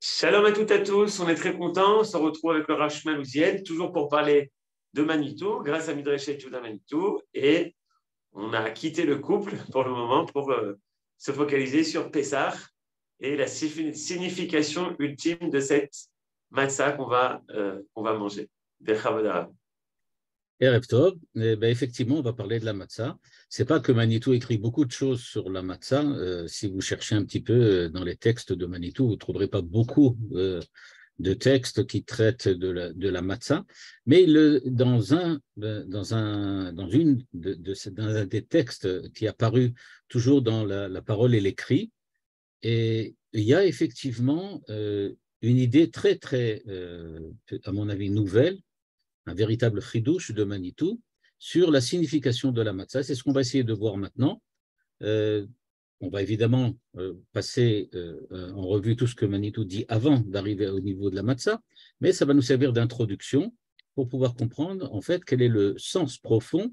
Shalom à toutes et à tous, on est très contents, on se retrouve avec le Rav Shmuel Uziel, toujours pour parler de Manitou, grâce à Midrash Juda Manitou, et on a quitté le couple pour le moment pour se focaliser sur Pessah et la signification ultime de cette matzah qu'on va manger. Bechavod. Erev Tov, effectivement, on va parler de la matzah. C'est pas que Manitou écrit beaucoup de choses sur la matzah. Si vous cherchez un petit peu dans les textes de Manitou, vous ne trouverez pas beaucoup de textes qui traitent de la matzah. Mais dans un des textes qui est apparu toujours dans la parole et l'écrit, et il y a effectivement une idée très, très, à mon avis, nouvelle, un véritable chidouche de Manitou sur la signification de la matzah. C'est ce qu'on va essayer de voir maintenant. On va évidemment passer en revue tout ce que Manitou dit avant d'arriver au niveau de la matzah, mais ça va nous servir d'introduction pour pouvoir comprendre en fait quel est le sens profond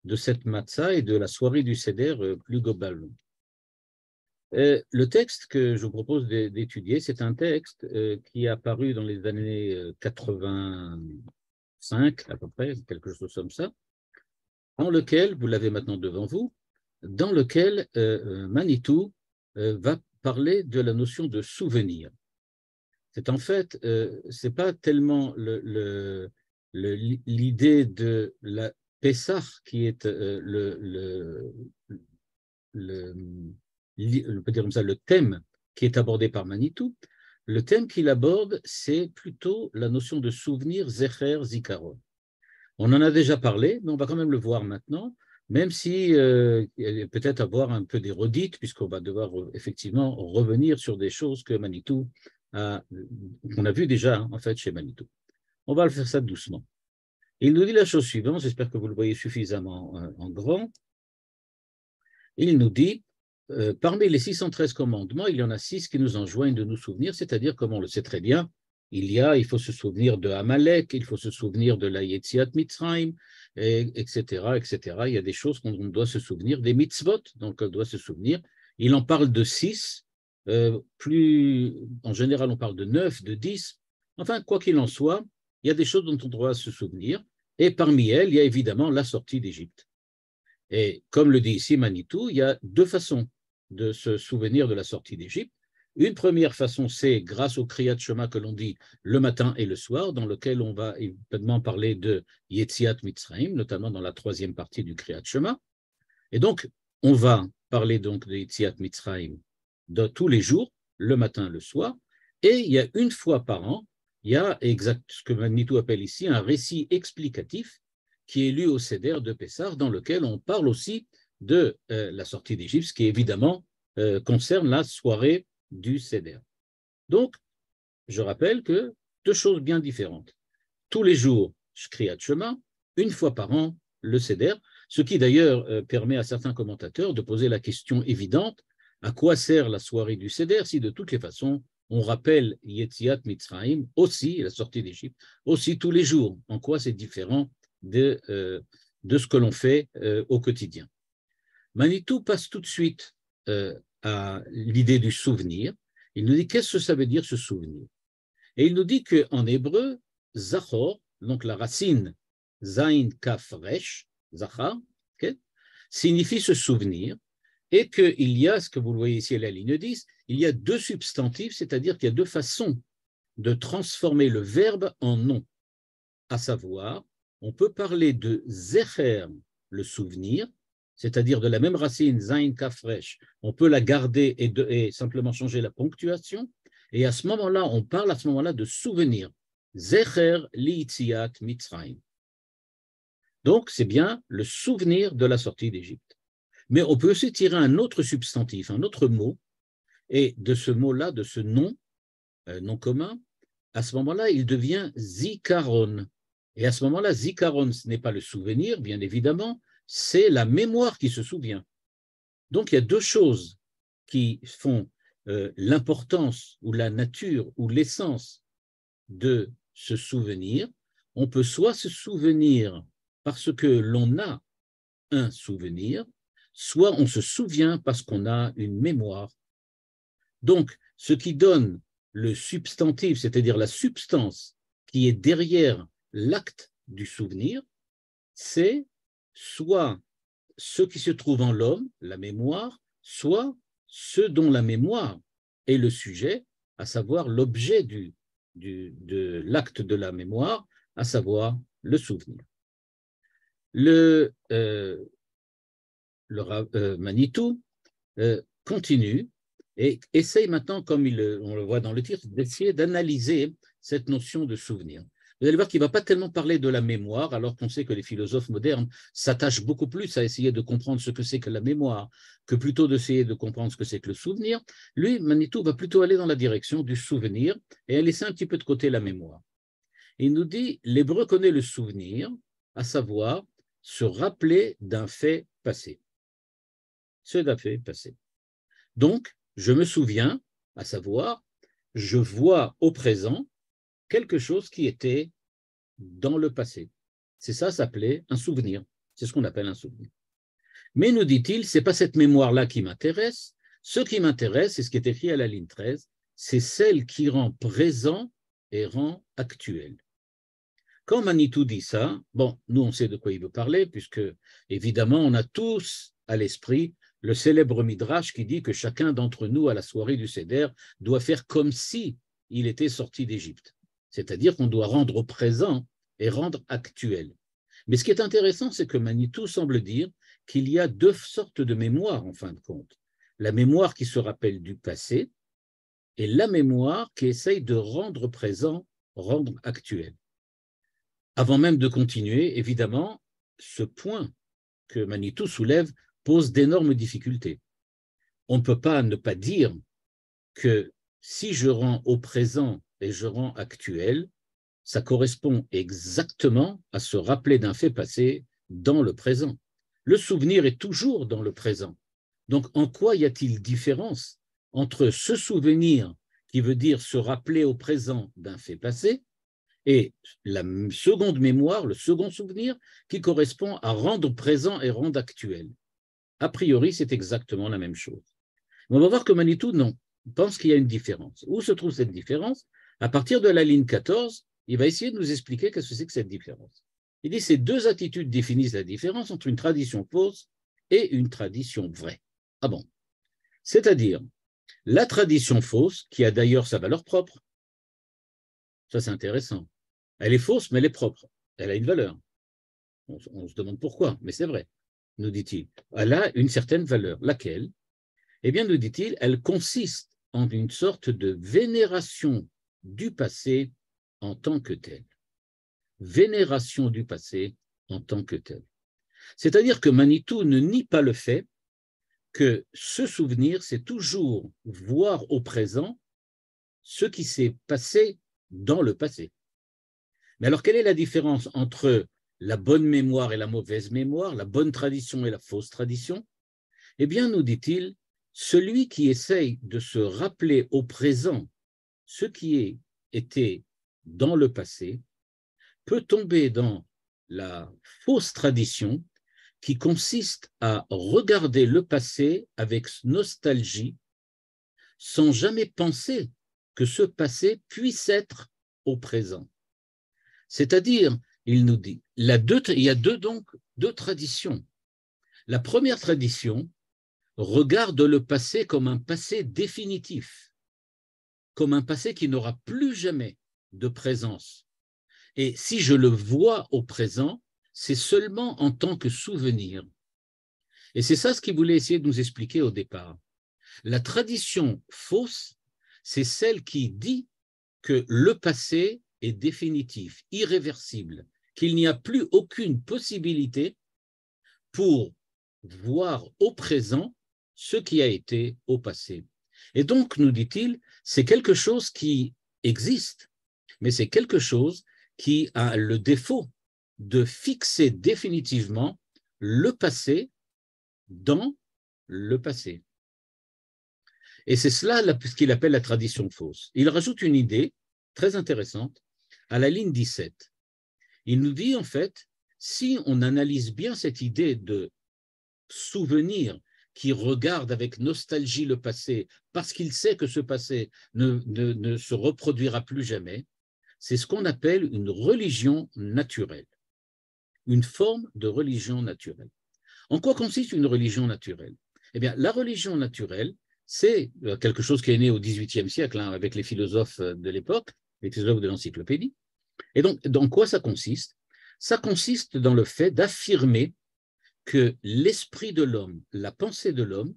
de cette matzah et de la soirée du Seder plus globalement. Le texte que je vous propose d'étudier, c'est un texte qui est apparu dans les années 85 à peu près, quelque chose comme ça, dans lequel, vous l'avez maintenant devant vous, dans lequel Manitou va parler de la notion de souvenir. C'est en fait, c'est pas tellement l'idée de la Pessah qui est on peut dire comme ça, le thème qui est abordé par Manitou. Le thème qu'il aborde, c'est plutôt la notion de souvenir, Zecher, Zikaron. On en a déjà parlé, mais on va quand même le voir maintenant, même si peut-être avoir un peu des redites, puisqu'on va devoir effectivement revenir sur des choses que Manitou qu'on a vu déjà en fait chez Manitou. On va le faire ça doucement. Il nous dit la chose suivante, j'espère que vous le voyez suffisamment en grand. Il nous dit parmi les 613 commandements, il y en a 6 qui nous enjoignent de nous souvenir, c'est-à-dire, comme on le sait très bien, il faut se souvenir de Amalek, il faut se souvenir de la Yetziat Mitzrayim, etc., etc. Il y a des choses qu'on doit se souvenir, des mitzvot, donc on doit se souvenir. Il en parle de 6, en général on parle de 9, de 10. Enfin, quoi qu'il en soit, il y a des choses dont on doit se souvenir, et parmi elles, il y a évidemment la sortie d'Égypte. Et comme le dit ici Manitou, il y a deux façons de se souvenir de la sortie d'Égypte. Une première façon, c'est grâce au Kriyat Shema que l'on dit le matin et le soir, dans lequel on va évidemment parler de Yetziat Mitzrayim, notamment dans la troisième partie du Kriyat Shema. Et donc, on va parler donc de Yetziat Mitzrayim de tous les jours, le matin, le soir, et il y a une fois par an, il y a ce que Manitou appelle ici un récit explicatif qui est lu au Seder de Pessah, dans lequel on parle aussi de la sortie d'Égypte, ce qui évidemment concerne la soirée du Seder. Donc, je rappelle que deux choses bien différentes. Tous les jours, Kriyat Shema, une fois par an, le Seder, ce qui d'ailleurs permet à certains commentateurs de poser la question évidente, à quoi sert la soirée du Seder si de toutes les façons, on rappelle Yetziat Mitzrayim, aussi la sortie d'Égypte, aussi tous les jours. En quoi c'est différent de ce que l'on fait au quotidien. Manitou passe tout de suite à l'idée du souvenir. Il nous dit qu'est-ce que ça veut dire ce souvenir. Et il nous dit qu'en hébreu, Zachor, donc la racine Zain Kaf Resh, Zachar, okay, signifie se souvenir, et qu'il y a, ce que vous le voyez ici à la ligne 10, il y a deux substantifs, c'est-à-dire qu'il y a deux façons de transformer le verbe en nom, à savoir, on peut parler de Zecher, le souvenir, c'est-à-dire de la même racine, Zain Kafresh, on peut la garder et simplement changer la ponctuation, et à ce moment-là, on parle à ce moment-là de souvenir, Zecher li'itziat Mitzrayim. Donc, c'est bien le souvenir de la sortie d'Égypte. Mais on peut aussi tirer un autre substantif, un autre mot, et de ce mot-là, de ce nom, nom commun, à ce moment-là, il devient Zikaron. Et à ce moment-là, Zikaron, ce n'est pas le souvenir, bien évidemment, c'est la mémoire qui se souvient. Donc, il y a deux choses qui font l'importance ou la nature ou l'essence de se souvenir. On peut soit se souvenir parce que l'on a un souvenir, soit on se souvient parce qu'on a une mémoire. Donc, ce qui donne le substantif, c'est-à-dire la substance qui est derrière l'acte du souvenir, c'est soit ce qui se trouve en l'homme, la mémoire, soit ce dont la mémoire est le sujet, à savoir l'objet de l'acte de la mémoire, à savoir le souvenir. Manitou continue et essaye maintenant, comme on le voit dans le titre, d'essayer d'analyser cette notion de souvenir. Vous allez voir qu'il ne va pas tellement parler de la mémoire, alors qu'on sait que les philosophes modernes s'attachent beaucoup plus à essayer de comprendre ce que c'est que la mémoire, que plutôt d'essayer de comprendre ce que c'est que le souvenir. Lui, Manitou, va plutôt aller dans la direction du souvenir et laisser un petit peu de côté la mémoire. Il nous dit, l'hébreu connaît le souvenir, à savoir se rappeler d'un fait passé. C'est d'un fait passé. Donc, je me souviens, à savoir, je vois au présent quelque chose qui était dans le passé. C'est ça, s'appelait un souvenir. C'est ce qu'on appelle un souvenir. Mais, nous dit-il, ce n'est pas cette mémoire-là qui m'intéresse. Ce qui m'intéresse, c'est ce qui est écrit à la ligne 13, c'est celle qui rend présent et rend actuel. Quand Manitou dit ça, bon, nous, on sait de quoi il veut parler, puisque, évidemment, on a tous à l'esprit le célèbre Midrash qui dit que chacun d'entre nous, à la soirée du Seder, doit faire comme si il était sorti d'Égypte. C'est-à-dire qu'on doit rendre au présent et rendre actuel. Mais ce qui est intéressant, c'est que Manitou semble dire qu'il y a deux sortes de mémoire, en fin de compte. La mémoire qui se rappelle du passé et la mémoire qui essaye de rendre présent, rendre actuel. Avant même de continuer, évidemment, ce point que Manitou soulève pose d'énormes difficultés. On ne peut pas ne pas dire que si je rends au présent et je rends actuel, ça correspond exactement à se rappeler d'un fait passé dans le présent. Le souvenir est toujours dans le présent. Donc, en quoi y a-t-il différence entre ce souvenir qui veut dire se rappeler au présent d'un fait passé et la seconde mémoire, le second souvenir, qui correspond à rendre présent et rendre actuel? A priori, c'est exactement la même chose. Mais on va voir que Manitou, non, pense qu'il y a une différence. Où se trouve cette différence? À partir de la ligne 14, il va essayer de nous expliquer qu'est-ce que c'est que cette différence. Il dit que ces deux attitudes définissent la différence entre une tradition fausse et une tradition vraie. Ah bon? C'est-à-dire, la tradition fausse, qui a d'ailleurs sa valeur propre, ça c'est intéressant. Elle est fausse, mais elle est propre. Elle a une valeur. On se demande pourquoi, mais c'est vrai, nous dit-il. Elle a une certaine valeur. Laquelle? Eh bien, nous dit-il, elle consiste en une sorte de vénération du passé en tant que tel. Vénération du passé en tant que tel. C'est-à-dire que Manitou ne nie pas le fait que ce souvenir, c'est toujours voir au présent ce qui s'est passé dans le passé. Mais alors, quelle est la différence entre la bonne mémoire et la mauvaise mémoire, la bonne tradition et la fausse tradition? Eh bien, nous dit-il, celui qui essaye de se rappeler au présent ce qui était dans le passé peut tomber dans la fausse tradition qui consiste à regarder le passé avec nostalgie sans jamais penser que ce passé puisse être au présent. C'est-à-dire, il nous dit, il y a deux traditions. La première tradition regarde le passé comme un passé définitif, comme un passé qui n'aura plus jamais de présence. Et si je le vois au présent, c'est seulement en tant que souvenir. Et c'est ça ce qu'il voulait essayer de nous expliquer au départ. La tradition fausse, c'est celle qui dit que le passé est définitif, irréversible, qu'il n'y a plus aucune possibilité pour voir au présent ce qui a été au passé. Et donc, nous dit-il, c'est quelque chose qui existe, mais c'est quelque chose qui a le défaut de fixer définitivement le passé dans le passé. Et c'est cela ce qu'il appelle la tradition fausse. Il rajoute une idée très intéressante à la ligne 17. Il nous dit en fait, si on analyse bien cette idée de souvenir qui regarde avec nostalgie le passé parce qu'il sait que ce passé ne se reproduira plus jamais, c'est ce qu'on appelle une religion naturelle, une forme de religion naturelle. En quoi consiste une religion naturelle? Eh bien, la religion naturelle, c'est quelque chose qui est né au XVIIIe siècle avec les philosophes de l'époque, les philosophes de l'encyclopédie. Et donc, dans quoi ça consiste? Ça consiste dans le fait d'affirmer que l'esprit de l'homme, la pensée de l'homme,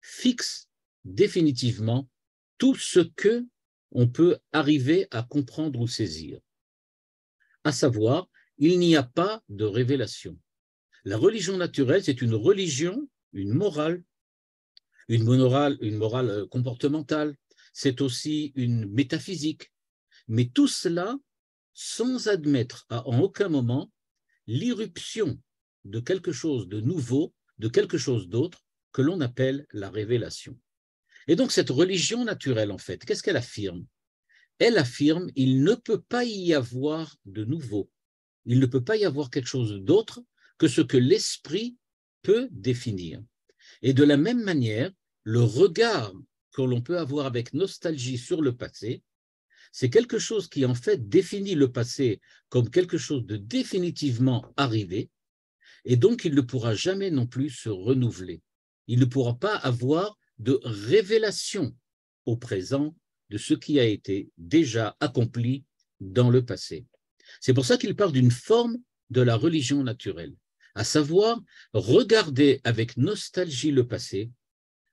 fixe définitivement tout ce que on peut arriver à comprendre ou saisir. À savoir, il n'y a pas de révélation. La religion naturelle, c'est une religion, une morale comportementale, c'est aussi une métaphysique, mais tout cela sans admettre en aucun moment l'irruption de quelque chose de nouveau, de quelque chose d'autre que l'on appelle la révélation. Et donc cette religion naturelle, en fait, qu'est-ce qu'elle affirme? Elle affirme qu'il ne peut pas y avoir de nouveau, il ne peut pas y avoir quelque chose d'autre que ce que l'esprit peut définir. Et de la même manière, le regard que l'on peut avoir avec nostalgie sur le passé, c'est quelque chose qui en fait définit le passé comme quelque chose de définitivement arrivé, et donc il ne pourra jamais non plus se renouveler. Il ne pourra pas avoir de révélation au présent de ce qui a été déjà accompli dans le passé. C'est pour ça qu'il parle d'une forme de la religion naturelle, à savoir regarder avec nostalgie le passé,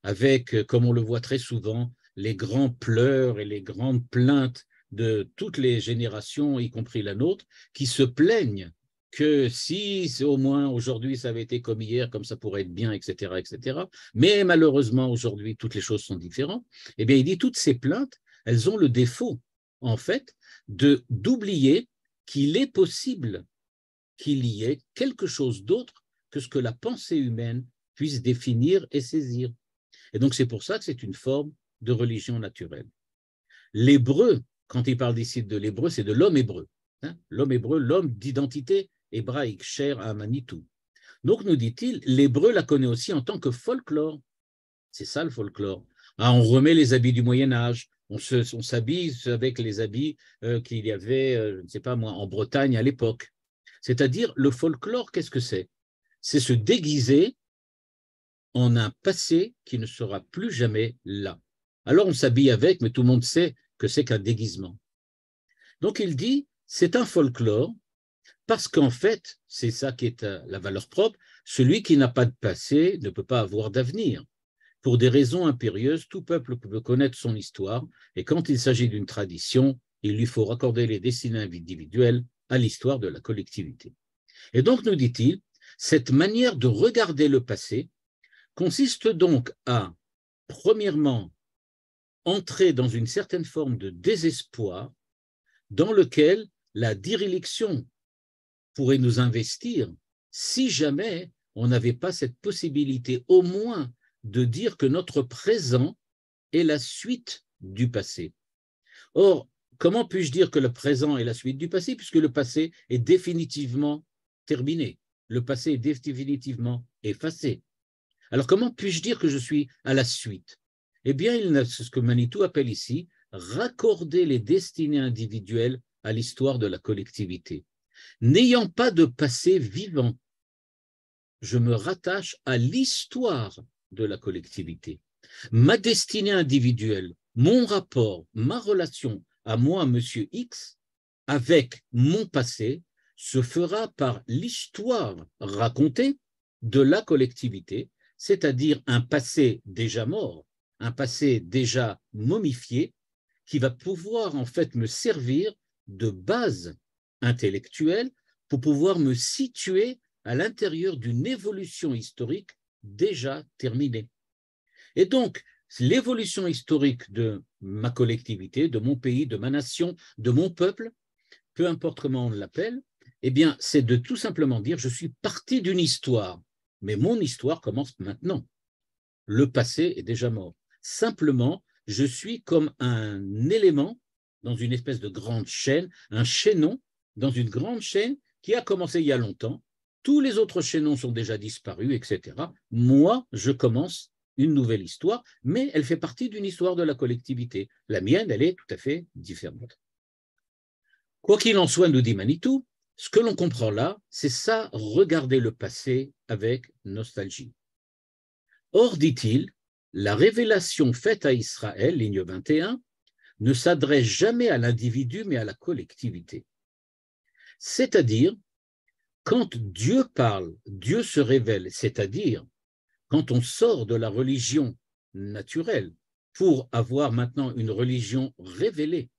avec, comme on le voit très souvent, les grands pleurs et les grandes plaintes de toutes les générations, y compris la nôtre, qui se plaignent que si au moins aujourd'hui ça avait été comme hier, comme ça pourrait être bien, etc., etc. Mais malheureusement aujourd'hui toutes les choses sont différentes. Eh bien, il dit toutes ces plaintes, elles ont le défaut, en fait, d'oublier qu'il est possible qu'il y ait quelque chose d'autre que ce que la pensée humaine puisse définir et saisir. Et donc, c'est pour ça que c'est une forme de religion naturelle. L'hébreu, quand il parle ici de l'hébreu, c'est de l'homme hébreu. L'homme hébreu, l'homme d'identité hébraïque, cher à Manitou. Donc, nous dit-il, l'hébreu la connaît aussi en tant que folklore. C'est ça le folklore. On remet les habits du Moyen-Âge, on s'habille avec les habits qu'il y avait, je ne sais pas moi, en Bretagne à l'époque. C'est-à-dire, le folklore, qu'est-ce que c'est? C'est se déguiser en un passé qui ne sera plus jamais là. Alors on s'habille avec, mais tout le monde sait que c'est qu'un déguisement. Donc il dit, c'est un folklore, parce qu'en fait, c'est ça qui est la valeur propre, celui qui n'a pas de passé ne peut pas avoir d'avenir. Pour des raisons impérieuses, tout peuple peut connaître son histoire, et quand il s'agit d'une tradition, il lui faut raccorder les destinées individuelles à l'histoire de la collectivité. Et donc, nous dit-il, cette manière de regarder le passé consiste donc à, premièrement, entrer dans une certaine forme de désespoir dans lequel la déréliction pourrait nous investir si jamais on n'avait pas cette possibilité au moins de dire que notre présent est la suite du passé. Or, comment puis-je dire que le présent est la suite du passé puisque le passé est définitivement terminé, le passé est définitivement effacé. Alors, comment puis-je dire que je suis à la suite? Eh bien, c'est ce que Manitou appelle ici raccorder les destinées individuelles à l'histoire de la collectivité. N'ayant pas de passé vivant, je me rattache à l'histoire de la collectivité. Ma destinée individuelle, mon rapport, ma relation à moi, monsieur X, avec mon passé, se fera par l'histoire racontée de la collectivité, c'est-à-dire un passé déjà mort, un passé déjà momifié, qui va pouvoir en fait me servir de base intellectuelle pour pouvoir me situer à l'intérieur d'une évolution historique déjà terminée. Et donc, l'évolution historique de ma collectivité, de mon pays, de ma nation, de mon peuple, peu importe comment on l'appelle, eh bien, c'est de tout simplement dire je suis parti d'une histoire, mais mon histoire commence maintenant. Le passé est déjà mort. Simplement, je suis comme un élément dans une espèce de grande chaîne, un chaînon dans une grande chaîne qui a commencé il y a longtemps, tous les autres chaînons sont déjà disparus, etc. Moi, je commence une nouvelle histoire, mais elle fait partie d'une histoire de la collectivité. La mienne, elle est tout à fait différente. Quoi qu'il en soit, nous dit Manitou, ce que l'on comprend là, c'est ça, regarder le passé avec nostalgie. Or, dit-il, la révélation faite à Israël, ligne 21, ne s'adresse jamais à l'individu, mais à la collectivité. C'est-à-dire, quand Dieu parle, Dieu se révèle, c'est-à-dire quand on sort de la religion naturelle pour avoir maintenant une religion révélée,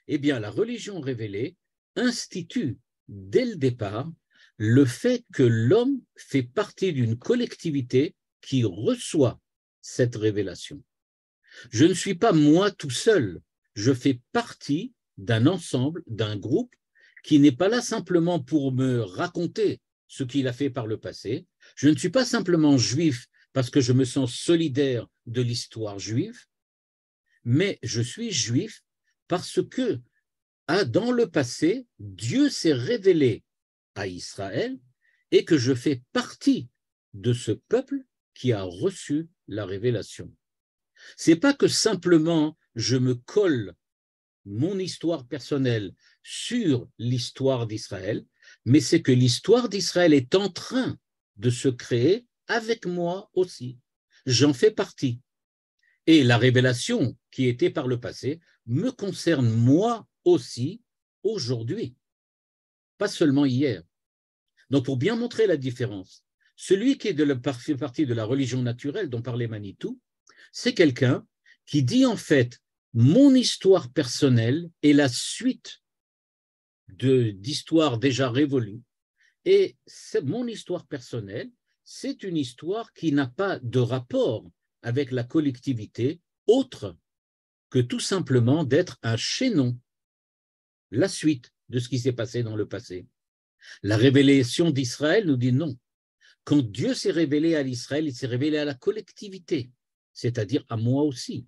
eh bien, la religion révélée institue dès le départ le fait que l'homme fait partie d'une collectivité qui reçoit cette révélation. Je ne suis pas moi tout seul, je fais partie d'un ensemble, d'un groupe qui n'est pas là simplement pour me raconter ce qu'il a fait par le passé. Je ne suis pas simplement juif parce que je me sens solidaire de l'histoire juive, mais je suis juif parce que dans le passé, Dieu s'est révélé à Israël et que je fais partie de ce peuple qui a reçu la révélation. C'est pas que simplement je me colle mon histoire personnelle sur l'histoire d'Israël, mais c'est que l'histoire d'Israël est en train de se créer avec moi aussi. J'en fais partie. Et la révélation qui était par le passé me concerne moi aussi aujourd'hui, pas seulement hier. Donc, pour bien montrer la différence, celui qui fait partie de la religion naturelle dont parlait Manitou, c'est quelqu'un qui dit en fait mon histoire personnelle est la suite d'histoires déjà révolues, et mon histoire personnelle, c'est une histoire qui n'a pas de rapport avec la collectivité autre que tout simplement d'être un chaînon, la suite de ce qui s'est passé dans le passé. La révélation d'Israël nous dit non. Quand Dieu s'est révélé à l'Israël, il s'est révélé à la collectivité, c'est-à-dire à moi aussi.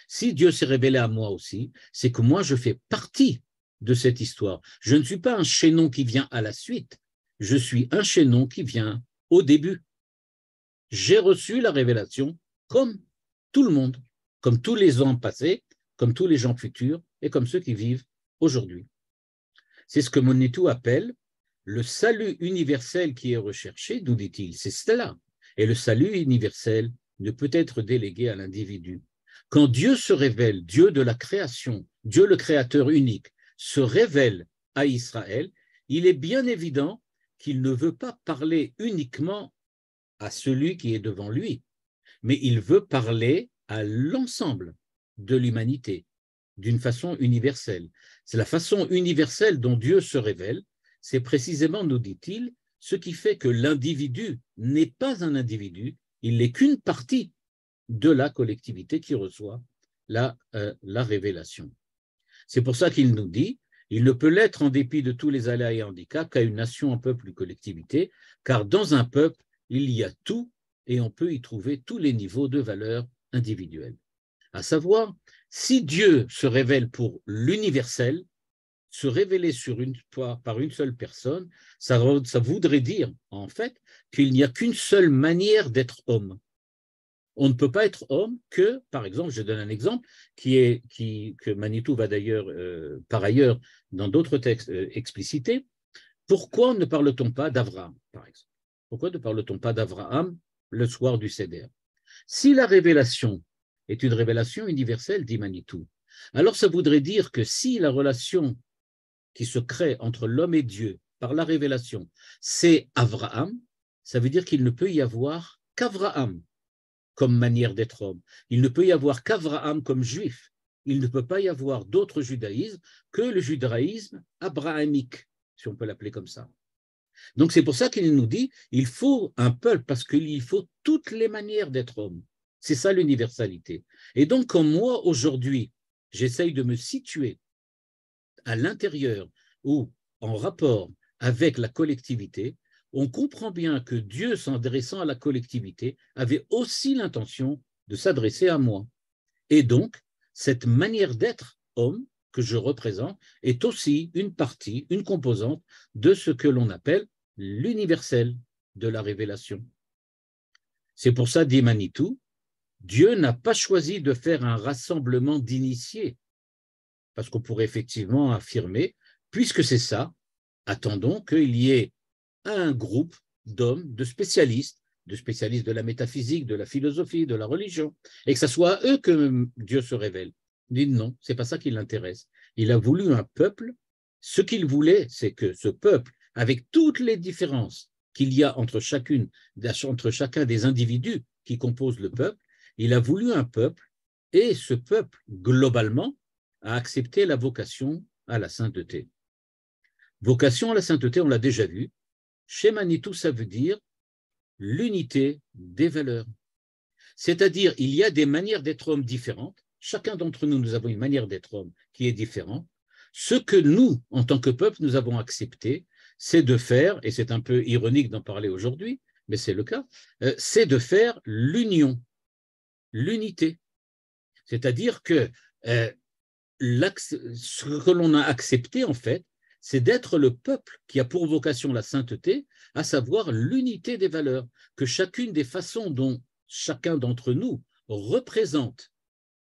Si Dieu s'est révélé à moi aussi, c'est que moi, je fais partie de cette histoire. Je ne suis pas un chaînon qui vient à la suite, je suis un chaînon qui vient au début. J'ai reçu la révélation comme tout le monde, comme tous les gens passés, comme tous les gens futurs et comme ceux qui vivent aujourd'hui. C'est ce que Manitou appelle le salut universel qui est recherché, nous dit-il, c'est cela. Et le salut universel ne peut être délégué à l'individu. Quand Dieu se révèle, Dieu de la création, Dieu le créateur unique, se révèle à Israël, il est bien évident qu'il ne veut pas parler uniquement à celui qui est devant lui, mais il veut parler à l'ensemble de l'humanité d'une façon universelle. C'est la façon universelle dont Dieu se révèle, c'est précisément, nous dit-il, ce qui fait que l'individu n'est pas un individu, il n'est qu'une partie de la collectivité qui reçoit la révélation. C'est pour ça qu'il nous dit, il ne peut l'être en dépit de tous les aléas et handicaps qu'à une nation, un peuple, une collectivité, car dans un peuple, il y a tout et on peut y trouver tous les niveaux de valeur individuelle. À savoir, si Dieu se révèle pour l'universel, se révéler par une seule personne, ça voudrait dire, en fait, qu'il n'y a qu'une seule manière d'être homme. On ne peut pas être homme que, par exemple, je donne un exemple que Manitou va d'ailleurs, par ailleurs, dans d'autres textes expliciter. Pourquoi ne parle-t-on pas d'Abraham, par exemple? Pourquoi ne parle-t-on pas d'Abraham le soir du Seder? Si la révélation est une révélation universelle, dit Manitou, alors ça voudrait dire que si la relation qui se crée entre l'homme et Dieu par la révélation, c'est Abraham, ça veut dire qu'il ne peut y avoir qu'Abraham comme manière d'être homme. Il ne peut y avoir qu'Abraham comme juif. Il ne peut pas y avoir d'autre judaïsme que le judaïsme abrahamique, si on peut l'appeler comme ça. Donc c'est pour ça qu'il nous dit, il faut un peuple parce qu'il faut toutes les manières d'être homme. C'est ça l'universalité. Et donc quand moi, aujourd'hui, j'essaye de me situer à l'intérieur ou en rapport avec la collectivité, on comprend bien que Dieu, s'adressant à la collectivité, avait aussi l'intention de s'adresser à moi. Et donc, cette manière d'être homme que je représente est aussi une partie, une composante de ce que l'on appelle l'universel de la révélation. C'est pour ça, dit Manitou, Dieu n'a pas choisi de faire un rassemblement d'initiés, parce qu'on pourrait effectivement affirmer, puisque c'est ça, attendons qu'il y ait un groupe d'hommes, de spécialistes de la métaphysique, de la philosophie, de la religion, et que ce soit à eux que Dieu se révèle. Il dit non, c'est pas ça qui l'intéresse. Il a voulu un peuple. Ce qu'il voulait, c'est que ce peuple, avec toutes les différences qu'il y a entre chacun des individus qui composent le peuple, il a voulu un peuple, et ce peuple, globalement, a accepté la vocation à la sainteté. Vocation à la sainteté, on l'a déjà vu. Chez Manitou, ça veut dire l'unité des valeurs. C'est-à-dire, il y a des manières d'être homme différentes. Chacun d'entre nous, nous avons une manière d'être homme qui est différente. Ce que nous, en tant que peuple, nous avons accepté, c'est de faire, et c'est un peu ironique d'en parler aujourd'hui, mais c'est le cas, c'est de faire l'union, l'unité. C'est-à-dire que ce que l'on a accepté, en fait, c'est d'être le peuple qui a pour vocation la sainteté, à savoir l'unité des valeurs, que chacune des façons dont chacun d'entre nous représente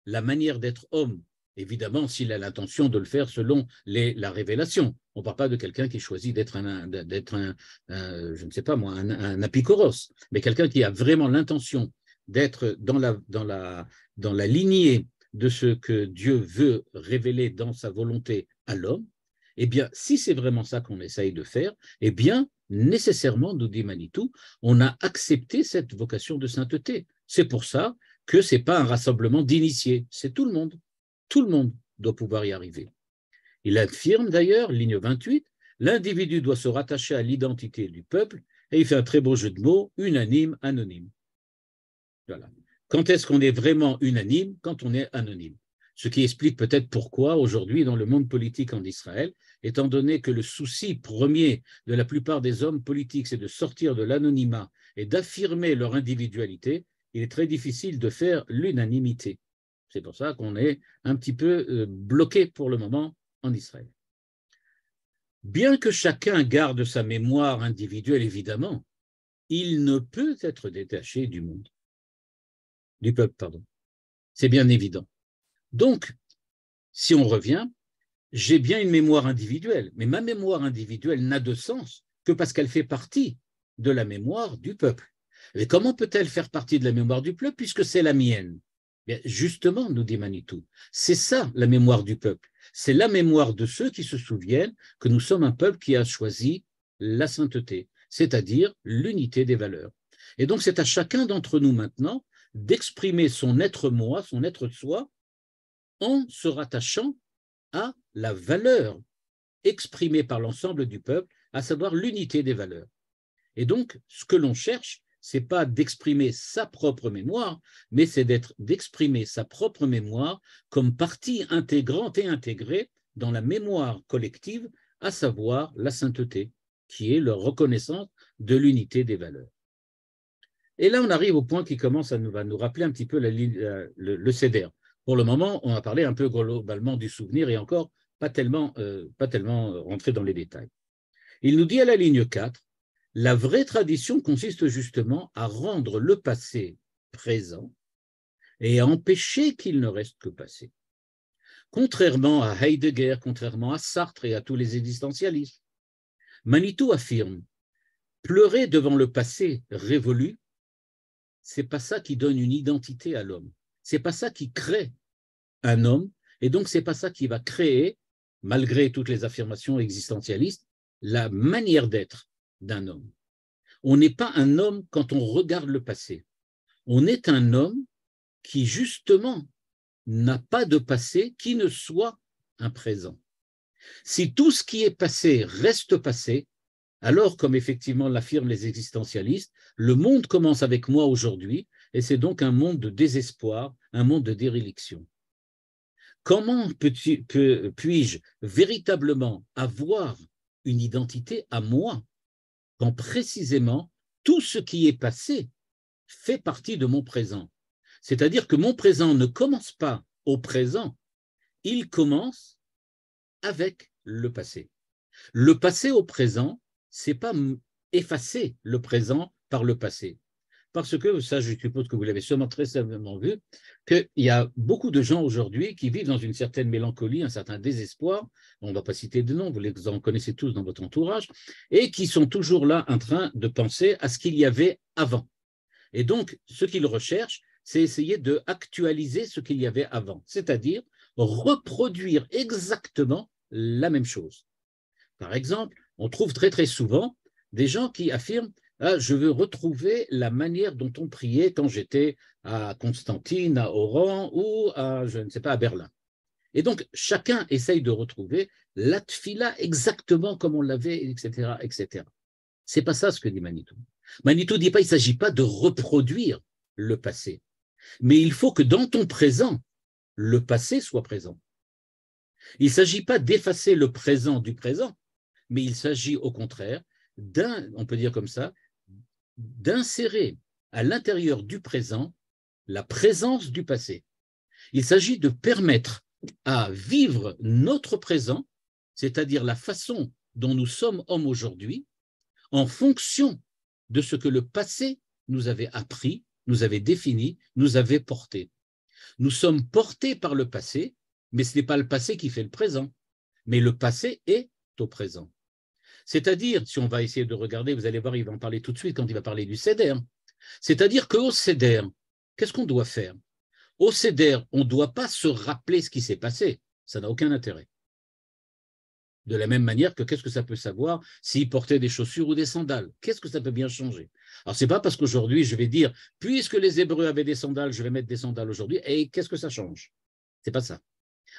la manière d'être homme, évidemment s'il a l'intention de le faire selon la révélation. On ne parle pas de quelqu'un qui choisit d'être je ne sais pas moi, un apicoros, mais quelqu'un qui a vraiment l'intention d'être dans la lignée de ce que Dieu veut révéler dans sa volonté à l'homme. Eh bien, si c'est vraiment ça qu'on essaye de faire, eh bien, nécessairement, nous dit Manitou, on a accepté cette vocation de sainteté. C'est pour ça que ce n'est pas un rassemblement d'initiés, c'est tout le monde. Tout le monde doit pouvoir y arriver. Il affirme d'ailleurs, ligne 28, l'individu doit se rattacher à l'identité du peuple, et il fait un très beau jeu de mots, unanime, anonyme. Voilà. Quand est-ce qu'on est vraiment unanime? Quand on est anonyme. Ce qui explique peut-être pourquoi aujourd'hui dans le monde politique en Israël, étant donné que le souci premier de la plupart des hommes politiques, c'est de sortir de l'anonymat et d'affirmer leur individualité, il est très difficile de faire l'unanimité. C'est pour ça qu'on est un petit peu bloqué pour le moment en Israël. Bien que chacun garde sa mémoire individuelle, évidemment, il ne peut être détaché du monde, du peuple, pardon. C'est bien évident. Donc, si on revient, j'ai bien une mémoire individuelle, mais ma mémoire individuelle n'a de sens que parce qu'elle fait partie de la mémoire du peuple. Mais comment peut-elle faire partie de la mémoire du peuple puisque c'est la mienne? Bien, justement, nous dit Manitou, c'est ça la mémoire du peuple. C'est la mémoire de ceux qui se souviennent que nous sommes un peuple qui a choisi la sainteté, c'est-à-dire l'unité des valeurs. Et donc, c'est à chacun d'entre nous maintenant d'exprimer son être moi, son être soi, en se rattachant à la valeur exprimée par l'ensemble du peuple, à savoir l'unité des valeurs. Et donc, ce que l'on cherche, ce n'est pas d'exprimer sa propre mémoire, mais c'est d'exprimer sa propre mémoire comme partie intégrante et intégrée dans la mémoire collective, à savoir la sainteté, qui est la reconnaissance de l'unité des valeurs. Et là, on arrive au point qui commence à nous rappeler un petit peu le Seder. Pour le moment, on a parlé un peu globalement du souvenir et encore pas tellement rentré dans les détails. Il nous dit à la ligne 4, la vraie tradition consiste justement à rendre le passé présent et à empêcher qu'il ne reste que passé. Contrairement à Heidegger, contrairement à Sartre et à tous les existentialistes, Manitou affirme « Pleurer devant le passé révolu, c'est pas ça qui donne une identité à l'homme. C'est pas ça qui crée un homme, et donc c'est pas ça qui va créer, malgré toutes les affirmations existentialistes, la manière d'être d'un homme. On n'est pas un homme quand on regarde le passé. On est un homme qui, justement, n'a pas de passé qui ne soit un présent. Si tout ce qui est passé reste passé, alors, comme effectivement l'affirment les existentialistes, le monde commence avec moi aujourd'hui, et c'est donc un monde de désespoir, un monde de déréliction. Comment puis-je véritablement avoir une identité à moi quand précisément tout ce qui est passé fait partie de mon présent? C'est-à-dire que mon présent ne commence pas au présent, il commence avec le passé. Le passé au présent, ce n'est pas effacer le présent par le passé. Parce que, ça je suppose que vous l'avez sûrement très certainement vu, qu'il y a beaucoup de gens aujourd'hui qui vivent dans une certaine mélancolie, un certain désespoir, on ne va pas citer de nom, vous les en connaissez tous dans votre entourage, et qui sont toujours là en train de penser à ce qu'il y avait avant. Et donc, ce qu'ils recherchent, c'est essayer d'actualiser ce qu'il y avait avant, c'est-à-dire reproduire exactement la même chose. Par exemple, on trouve très très souvent des gens qui affirment ah, je veux retrouver la manière dont on priait quand j'étais à Constantine, à Oran ou à, je ne sais pas, à Berlin. Et donc, chacun essaye de retrouver la tfila exactement comme on l'avait, etc., etc. C'est pas ça ce que dit Manitou. Manitou dit pas, il ne s'agit pas de reproduire le passé, mais il faut que dans ton présent, le passé soit présent. Il ne s'agit pas d'effacer le présent du présent, mais il s'agit au contraire on peut dire comme ça, d'insérer à l'intérieur du présent la présence du passé. Il s'agit de permettre à vivre notre présent, c'est-à-dire la façon dont nous sommes hommes aujourd'hui, en fonction de ce que le passé nous avait appris, nous avait défini, nous avait porté. Nous sommes portés par le passé, mais ce n'est pas le passé qui fait le présent, mais le passé est au présent. C'est-à-dire, si on va essayer de regarder, vous allez voir, il va en parler tout de suite quand il va parler du Seder. C'est-à-dire qu'au Seder, qu'est-ce qu'on doit faire? Au Seder, on ne doit pas se rappeler ce qui s'est passé. Ça n'a aucun intérêt. De la même manière que qu'est-ce que ça peut savoir s'il portait des chaussures ou des sandales? Qu'est-ce que ça peut bien changer? Alors, ce n'est pas parce qu'aujourd'hui, je vais dire, puisque les Hébreux avaient des sandales, je vais mettre des sandales aujourd'hui, et qu'est-ce que ça change? Ce n'est pas ça.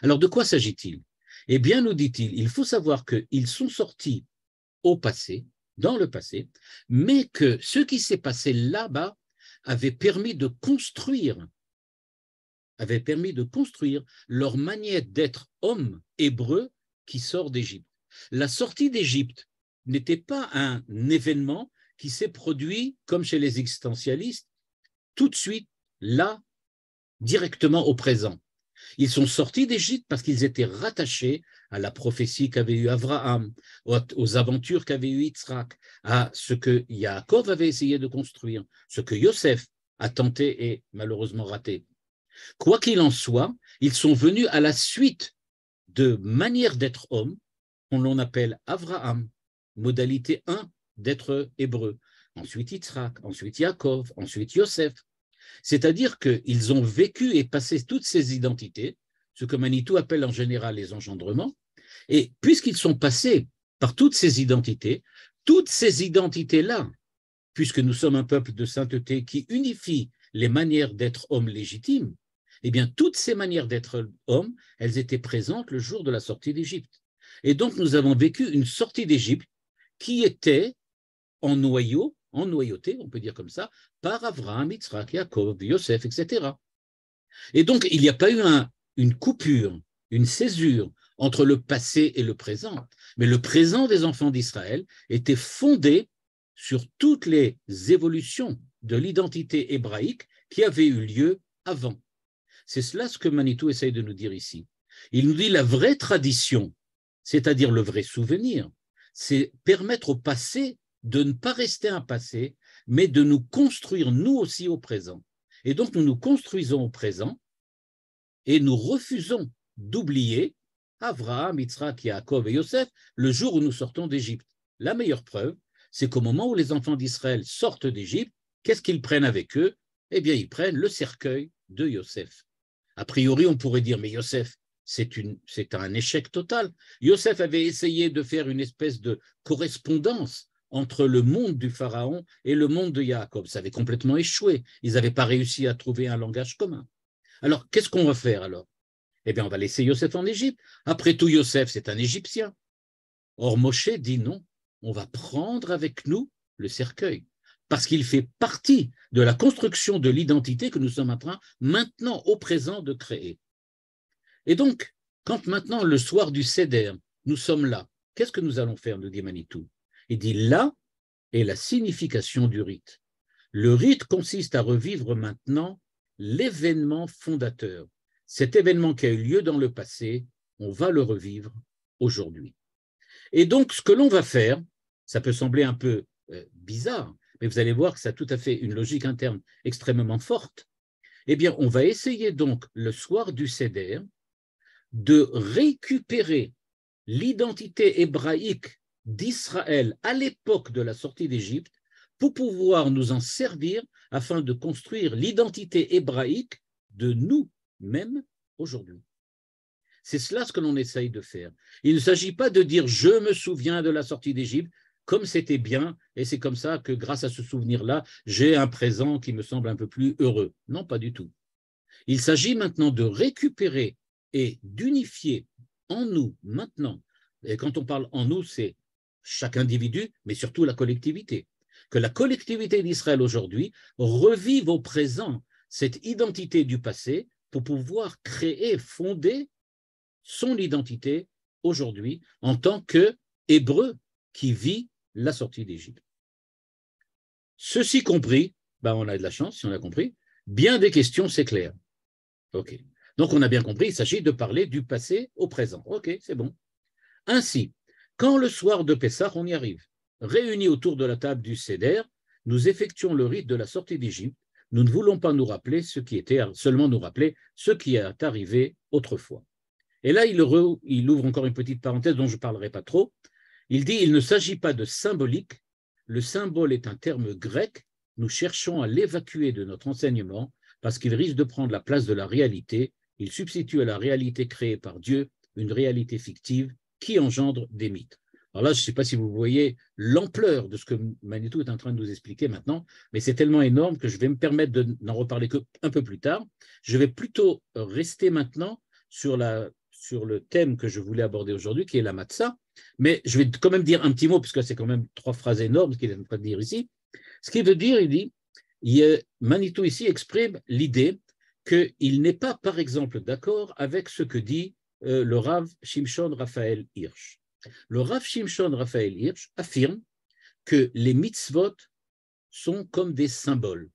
Alors, de quoi s'agit-il? Eh bien, nous dit-il, il faut savoir qu'ils sont sortis au passé, dans le passé, mais que ce qui s'est passé là-bas avait permis de construire leur manière d'être homme hébreu qui sort d'Égypte. La sortie d'Égypte n'était pas un événement qui s'est produit, comme chez les existentialistes, tout de suite, là, directement au présent. Ils sont sortis d'Égypte parce qu'ils étaient rattachés à la prophétie qu'avait eu Abraham, aux aventures qu'avait eu Yitzhak, à ce que Yaakov avait essayé de construire, ce que Yosef a tenté et malheureusement raté. Quoi qu'il en soit, ils sont venus à la suite de manières d'être homme, qu'on l'on appelle Abraham, modalité 1 d'être hébreu, ensuite Yitzhak, ensuite Yaakov, ensuite Yosef. C'est-à-dire qu'ils ont vécu et passé toutes ces identités, ce que Manitou appelle en général les engendrements, et puisqu'ils sont passés par toutes ces identités-là, puisque nous sommes un peuple de sainteté qui unifie les manières d'être homme légitime, eh bien, toutes ces manières d'être homme, elles étaient présentes le jour de la sortie d'Égypte. Et donc, nous avons vécu une sortie d'Égypte qui était en noyauté, on peut dire comme ça, par Abraham, Yitzhak, Yaakov, Yosef, etc. Et donc, il n'y a pas eu une coupure, une césure entre le passé et le présent, mais le présent des enfants d'Israël était fondé sur toutes les évolutions de l'identité hébraïque qui avaient eu lieu avant. C'est cela ce que Manitou essaye de nous dire ici. Il nous dit la vraie tradition, c'est-à-dire le vrai souvenir, c'est permettre au passé de ne pas rester un passé, mais de nous construire nous aussi au présent. Et donc nous nous construisons au présent et nous refusons d'oublier Abraham, Yitzhak, Yaakov et Yosef le jour où nous sortons d'Égypte. La meilleure preuve, c'est qu'au moment où les enfants d'Israël sortent d'Égypte, qu'est-ce qu'ils prennent avec eux? Eh bien, ils prennent le cercueil de Yosef. A priori, on pourrait dire, mais Yosef, c'est un échec total. Yosef avait essayé de faire une espèce de correspondance entre le monde du Pharaon et le monde de Yaakov. Ça avait complètement échoué. Ils n'avaient pas réussi à trouver un langage commun. Alors, qu'est-ce qu'on va faire alors? Eh bien, on va laisser Yosef en Égypte. Après tout, Yosef, c'est un Égyptien. Or, Moshe dit non, on va prendre avec nous le cercueil, parce qu'il fait partie de la construction de l'identité que nous sommes en train, maintenant, au présent, de créer. Et donc, quand maintenant, le soir du Seder, nous sommes là, qu'est-ce que nous allons faire, nous dit Manitou? Il dit, là est la signification du rite. Le rite consiste à revivre maintenant l'événement fondateur. Cet événement qui a eu lieu dans le passé, on va le revivre aujourd'hui. Et donc, ce que l'on va faire, ça peut sembler un peu bizarre, mais vous allez voir que ça a tout à fait une logique interne extrêmement forte. Eh bien, on va essayer donc, le soir du Seder, de récupérer l'identité hébraïque d'Israël à l'époque de la sortie d'Égypte pour pouvoir nous en servir afin de construire l'identité hébraïque de nous-mêmes aujourd'hui. C'est cela ce que l'on essaye de faire. Il ne s'agit pas de dire « je me souviens de la sortie d'Égypte », comme c'était bien, et c'est comme ça que grâce à ce souvenir-là, j'ai un présent qui me semble un peu plus heureux. Non, pas du tout. Il s'agit maintenant de récupérer et d'unifier en nous maintenant, et quand on parle en nous, c'est chaque individu, mais surtout la collectivité, que la collectivité d'Israël aujourd'hui revive au présent cette identité du passé pour pouvoir créer, fonder son identité aujourd'hui en tant qu'Hébreu qui vit la sortie d'Égypte. Ceci compris, on a de la chance si on a compris, bien des questions, c'est clair. OK. Donc on a bien compris, il s'agit de parler du passé au présent. OK, c'est bon. Ainsi, quand le soir de Pessah, on y arrive, réunis autour de la table du Seder, nous effectuons le rite de la sortie d'Égypte. Nous ne voulons pas nous rappeler ce qui était, seulement nous rappeler ce qui est arrivé autrefois. Et là, il ouvre encore une petite parenthèse dont je ne parlerai pas trop. Il dit, il ne s'agit pas de symbolique. Le symbole est un terme grec. Nous cherchons à l'évacuer de notre enseignement parce qu'il risque de prendre la place de la réalité. Il substitue à la réalité créée par Dieu une réalité fictive qui engendre des mythes. Alors là, je ne sais pas si vous voyez l'ampleur de ce que Manitou est en train de nous expliquer maintenant, mais c'est tellement énorme que je vais me permettre d'en reparler un peu plus tard. Je vais plutôt rester maintenant sur le thème que je voulais aborder aujourd'hui, qui est la matzah, mais je vais quand même dire un petit mot, puisque c'est quand même 3 phrases énormes ce qu'il est en train de dire ici. Ce qu'il veut dire, il dit, Manitou ici exprime l'idée qu'il n'est pas, par exemple, d'accord avec ce que dit le Rav Shimshon Raphaël Hirsch. Le Rav Shimshon Raphaël Hirsch affirme que les mitzvot sont comme des symboles.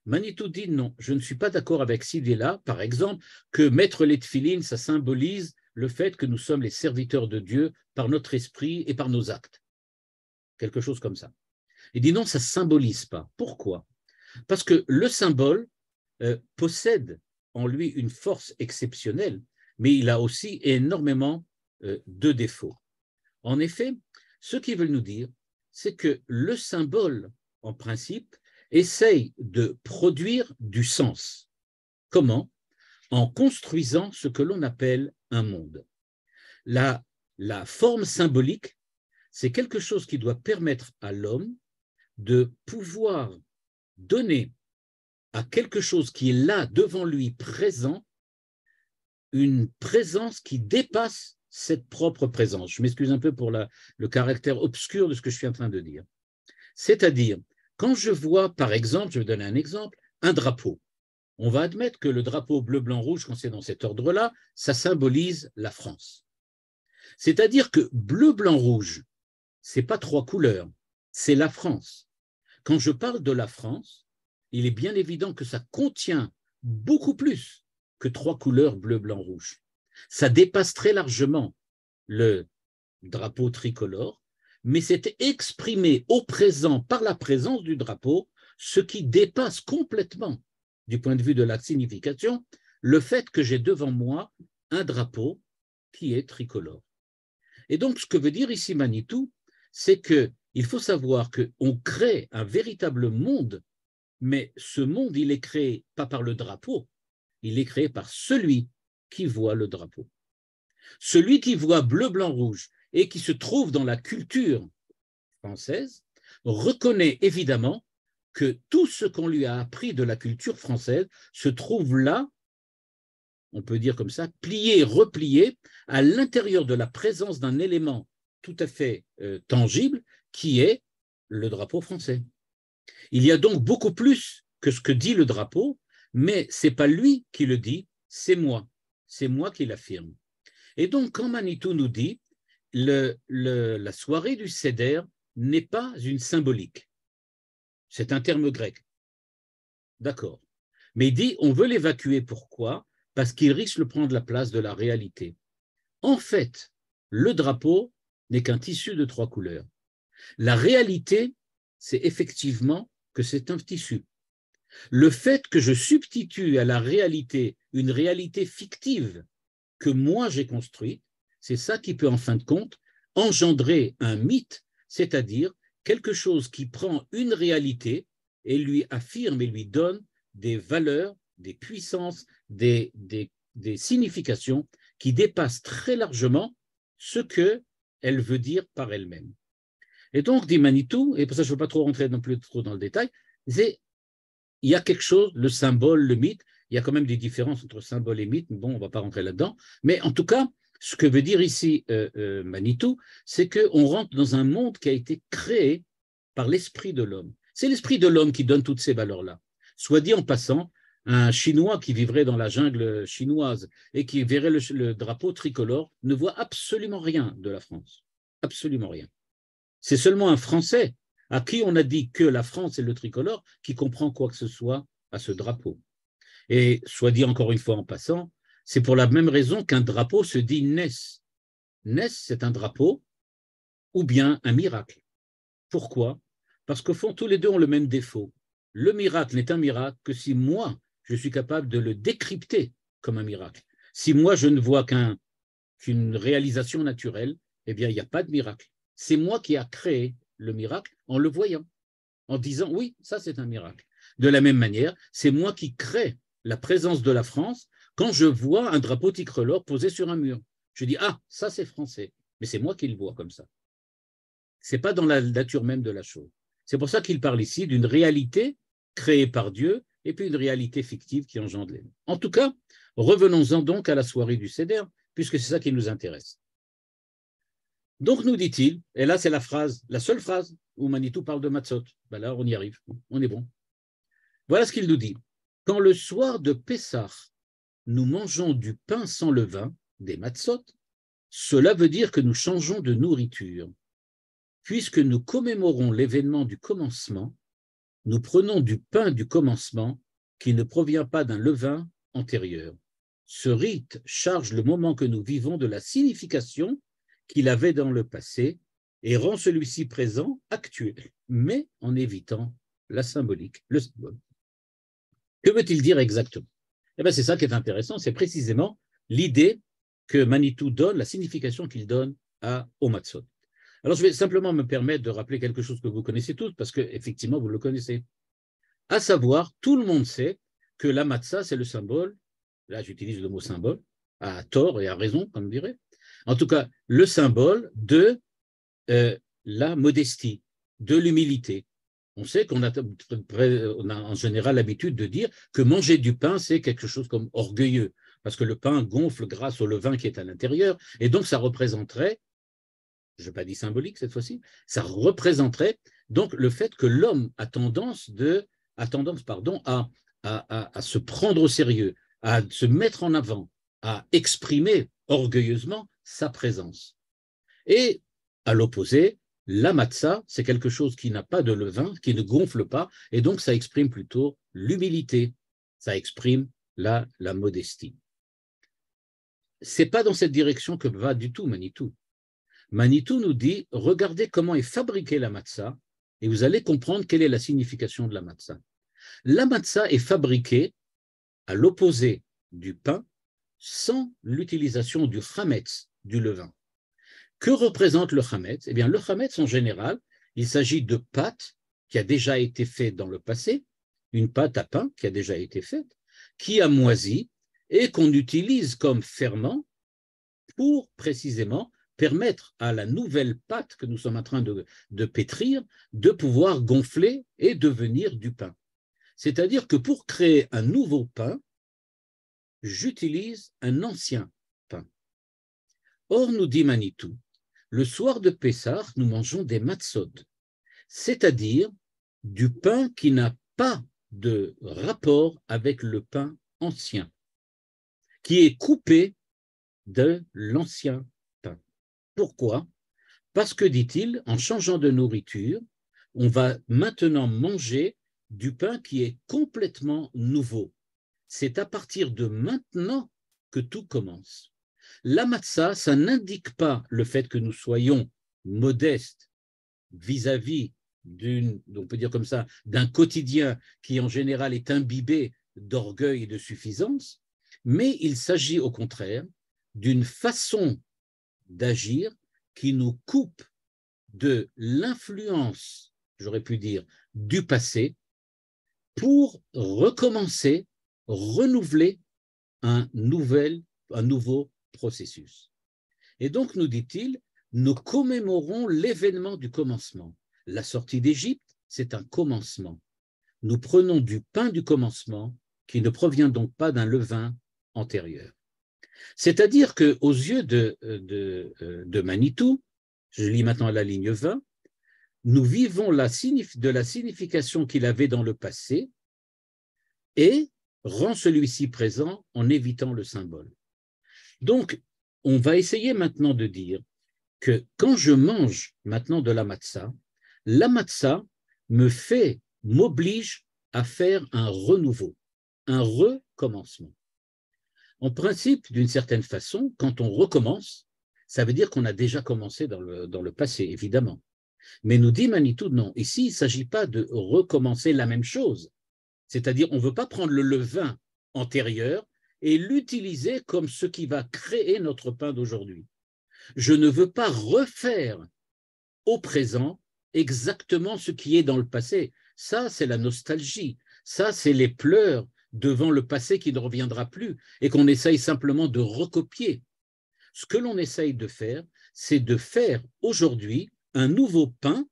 Manitou dit non, je ne suis pas d'accord avec cette idée-là, par exemple, que mettre les tefilines, ça symbolise le fait que nous sommes les serviteurs de Dieu par notre esprit et par nos actes. Quelque chose comme ça. Il dit non, ça ne symbolise pas. Pourquoi? Parce que le symbole possède en lui une force exceptionnelle, mais il a aussi énormément de défauts. En effet, ce qu'ils veulent nous dire, c'est que le symbole, en principe, essaye de produire du sens. Comment? En construisant ce que l'on appelle un monde. La forme symbolique, c'est quelque chose qui doit permettre à l'homme de pouvoir donner à quelque chose qui est là devant lui présent une présence qui dépasse cette propre présence. Je m'excuse un peu pour le caractère obscur de ce que je suis en train de dire. C'est-à-dire, quand je vois, par exemple, je vais donner un exemple, un drapeau. On va admettre que le drapeau bleu, blanc, rouge, quand c'est dans cet ordre-là, ça symbolise la France. C'est-à-dire que bleu, blanc, rouge, ce n'est pas 3 couleurs, c'est la France. Quand je parle de la France, il est bien évident que ça contient beaucoup plus que 3 couleurs bleu, blanc, rouge. Ça dépasse très largement le drapeau tricolore, mais c'est exprimé au présent par la présence du drapeau, ce qui dépasse complètement, du point de vue de la signification, le fait que j'ai devant moi un drapeau qui est tricolore. Et donc, ce que veut dire ici Manitou, c'est qu'il faut savoir qu'on crée un véritable monde, mais ce monde, il est créé pas par le drapeau, il est créé par celui qui voit le drapeau. Celui qui voit bleu, blanc, rouge et qui se trouve dans la culture française reconnaît évidemment que tout ce qu'on lui a appris de la culture française se trouve là, on peut dire comme ça, plié, replié à l'intérieur de la présence d'un élément tout à fait tangible qui est le drapeau français. Il y a donc beaucoup plus que ce que dit le drapeau, mais ce n'est pas lui qui le dit, c'est moi qui l'affirme. Et donc, quand Manitou nous dit la soirée du Seder n'est pas une symbolique, c'est un terme grec, d'accord, mais il dit on veut l'évacuer, pourquoi? Parce qu'il risque de prendre la place de la réalité. En fait, le drapeau n'est qu'un tissu de 3 couleurs. La réalité, c'est effectivement que c'est un tissu. Le fait que je substitue à la réalité une réalité fictive que moi j'ai construite, c'est ça qui peut en fin de compte engendrer un mythe, c'est-à-dire quelque chose qui prend une réalité et lui affirme et lui donne des valeurs, des puissances, des significations qui dépassent très largement ce qu'elle veut dire par elle-même. Et donc, dit Manitou, et pour ça je ne veux pas trop rentrer non plus trop dans le détail, il y a quelque chose, le symbole, le mythe, il y a quand même des différences entre symbole et mythe, mais bon, on ne va pas rentrer là-dedans. Mais en tout cas, ce que veut dire ici Manitou, c'est qu'on rentre dans un monde qui a été créé par l'esprit de l'homme. C'est l'esprit de l'homme qui donne toutes ces valeurs-là. Soit dit en passant, un Chinois qui vivrait dans la jungle chinoise et qui verrait le drapeau tricolore ne voit absolument rien de la France. Absolument rien. C'est seulement un Français à qui on a dit que la France est le tricolore qui comprend quoi que ce soit à ce drapeau. Et soit dit encore une fois en passant, c'est pour la même raison qu'un drapeau se dit Ness. Ness, c'est un drapeau ou bien un miracle. Pourquoi? Parce qu'au fond, tous les deux ont le même défaut. Le miracle n'est un miracle que si moi, je suis capable de le décrypter comme un miracle. Si moi, je ne vois qu'une réalisation naturelle, eh bien, il n'y a pas de miracle. C'est moi qui ai créé le miracle en le voyant, en disant oui, ça c'est un miracle. De la même manière, c'est moi qui crée la présence de la France quand je vois un drapeau tricolore posé sur un mur. Je dis ah, ça c'est français, mais c'est moi qui le vois comme ça. Ce n'est pas dans la nature même de la chose. C'est pour ça qu'il parle ici d'une réalité créée par Dieu et puis une réalité fictive qui engendre les mots. En tout cas, revenons-en donc à la soirée du Seder, puisque c'est ça qui nous intéresse. Donc, nous dit-il, et là c'est la seule phrase où Manitou parle de Matzot. Ben là, on y arrive, on est bon. Voilà ce qu'il nous dit. Quand le soir de Pessah, nous mangeons du pain sans levain, des Matzot, cela veut dire que nous changeons de nourriture. Puisque nous commémorons l'événement du commencement, nous prenons du pain du commencement qui ne provient pas d'un levain antérieur. Ce rite charge le moment que nous vivons de la signification qu'il avait dans le passé et rend celui-ci présent, actuel, mais en évitant la symbolique, le symbole. Que veut-il dire exactement? Eh bien, c'est ça qui est intéressant, c'est précisément l'idée que Manitou donne, la signification qu'il donne au Matzot. Alors, je vais simplement me permettre de rappeler quelque chose que vous connaissez tous, parce qu'effectivement, vous le connaissez. À savoir, tout le monde sait que la matzah, c'est le symbole, là j'utilise le mot symbole, à tort et à raison, comme on dirait, en tout cas, le symbole de la modestie, de l'humilité. On sait qu'on a en général l'habitude de dire que manger du pain, c'est quelque chose comme orgueilleux, parce que le pain gonfle grâce au levain qui est à l'intérieur, et donc ça représenterait, je n'ai pas dit symbolique cette fois-ci, ça représenterait donc le fait que l'homme a tendance à se prendre au sérieux, à se mettre en avant, à exprimer orgueilleusement sa présence. Et à l'opposé, la matzah, c'est quelque chose qui n'a pas de levain, qui ne gonfle pas, et donc ça exprime plutôt l'humilité, ça exprime la modestie. Ce n'est pas dans cette direction que va du tout Manitou. Manitou nous dit, regardez comment est fabriquée la matzah, et vous allez comprendre quelle est la signification de la matzah. La matzah est fabriquée à l'opposé du pain, sans l'utilisation du chametz, du levain. Que représente le chametz? Eh bien, le chametz, en général, il s'agit de pâte qui a déjà été faite dans le passé, une pâte à pain qui a déjà été faite, qui a moisi et qu'on utilise comme ferment pour précisément permettre à la nouvelle pâte que nous sommes en train de pétrir de pouvoir gonfler et devenir du pain. C'est-à-dire que pour créer un nouveau pain, j'utilise un ancien pain. Or, nous dit Manitou, le soir de Pessah, nous mangeons des matzot, c'est-à-dire du pain qui n'a pas de rapport avec le pain ancien, qui est coupé de l'ancien pain. Pourquoi? Parce que, dit-il, en changeant de nourriture, on va maintenant manger du pain qui est complètement nouveau. C'est à partir de maintenant que tout commence. La matzah, ça n'indique pas le fait que nous soyons modestes vis-à-vis on peut dire comme ça, d'un quotidien qui en général est imbibé d'orgueil et de suffisance, mais il s'agit au contraire d'une façon d'agir qui nous coupe de l'influence, j'aurais pu dire, du passé pour recommencer, renouveler un nouveau processus. Et donc, nous dit-il, nous commémorons l'événement du commencement. La sortie d'Égypte, c'est un commencement. Nous prenons du pain du commencement qui ne provient donc pas d'un levain antérieur. C'est-à-dire qu'aux yeux de Manitou, je lis maintenant la ligne 20, nous vivons de la signification qu'il avait dans le passé et rend celui-ci présent en évitant le symbole. Donc, on va essayer maintenant de dire que quand je mange maintenant de la matzah m'oblige à faire un renouveau, un recommencement. En principe, d'une certaine façon, quand on recommence, ça veut dire qu'on a déjà commencé dans le passé, évidemment. Mais nous dit Manitou, non, ici, il ne s'agit pas de recommencer la même chose. C'est-à-dire, on ne veut pas prendre le levain antérieur et l'utiliser comme ce qui va créer notre pain d'aujourd'hui. Je ne veux pas refaire au présent exactement ce qui est dans le passé. Ça, c'est la nostalgie. Ça, c'est les pleurs devant le passé qui ne reviendra plus et qu'on essaye simplement de recopier. Ce que l'on essaye de faire, c'est de faire aujourd'hui un nouveau pain,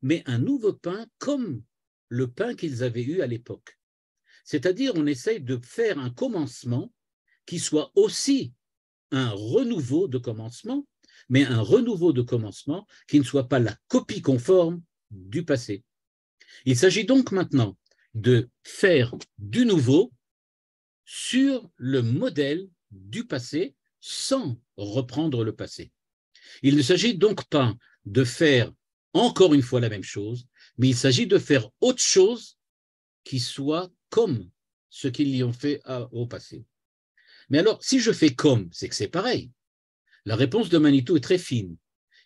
mais un nouveau pain comme le pain qu'ils avaient eu à l'époque. C'est-à-dire, on essaye de faire un commencement qui soit aussi un renouveau de commencement, mais un renouveau de commencement qui ne soit pas la copie conforme du passé. Il s'agit donc maintenant de faire du nouveau sur le modèle du passé sans reprendre le passé. Il ne s'agit donc pas de faire encore une fois la même chose, mais il s'agit de faire autre chose qui soit comme ce qu'ils y ont fait au passé. Mais alors, si je fais comme, c'est que c'est pareil. La réponse de Manitou est très fine.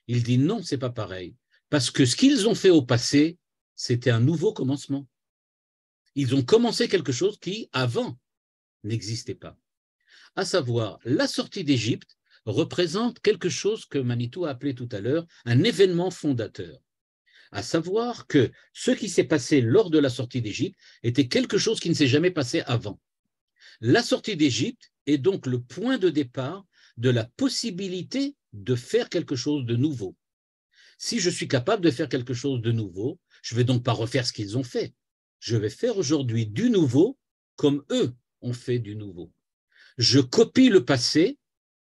Il dit non, c'est pas pareil. Parce que ce qu'ils ont fait au passé, c'était un nouveau commencement. Ils ont commencé quelque chose qui, avant, n'existait pas. À savoir, la sortie d'Égypte représente quelque chose que Manitou a appelé tout à l'heure un événement fondateur. À savoir que ce qui s'est passé lors de la sortie d'Égypte était quelque chose qui ne s'est jamais passé avant. La sortie d'Égypte est donc le point de départ de la possibilité de faire quelque chose de nouveau. Si je suis capable de faire quelque chose de nouveau, je ne vais donc pas refaire ce qu'ils ont fait. Je vais faire aujourd'hui du nouveau comme eux ont fait du nouveau. Je copie le passé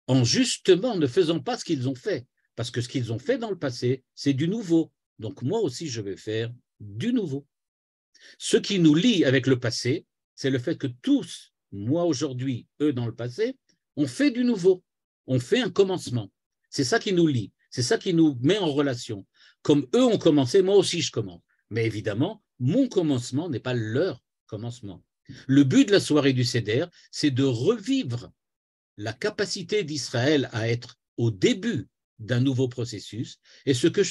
en justement ne faisant pas ce qu'ils ont fait, parce que ce qu'ils ont fait dans le passé, c'est du nouveau. Donc moi aussi, je vais faire du nouveau. Ce qui nous lie avec le passé, c'est le fait que tous, moi aujourd'hui, eux dans le passé, on fait du nouveau. On fait un commencement. C'est ça qui nous lie. C'est ça qui nous met en relation. Comme eux ont commencé, moi aussi je commence. Mais évidemment, mon commencement n'est pas leur commencement. Le but de la soirée du Seder, c'est de revivre la capacité d'Israël à être au début d'un nouveau processus. Et ce que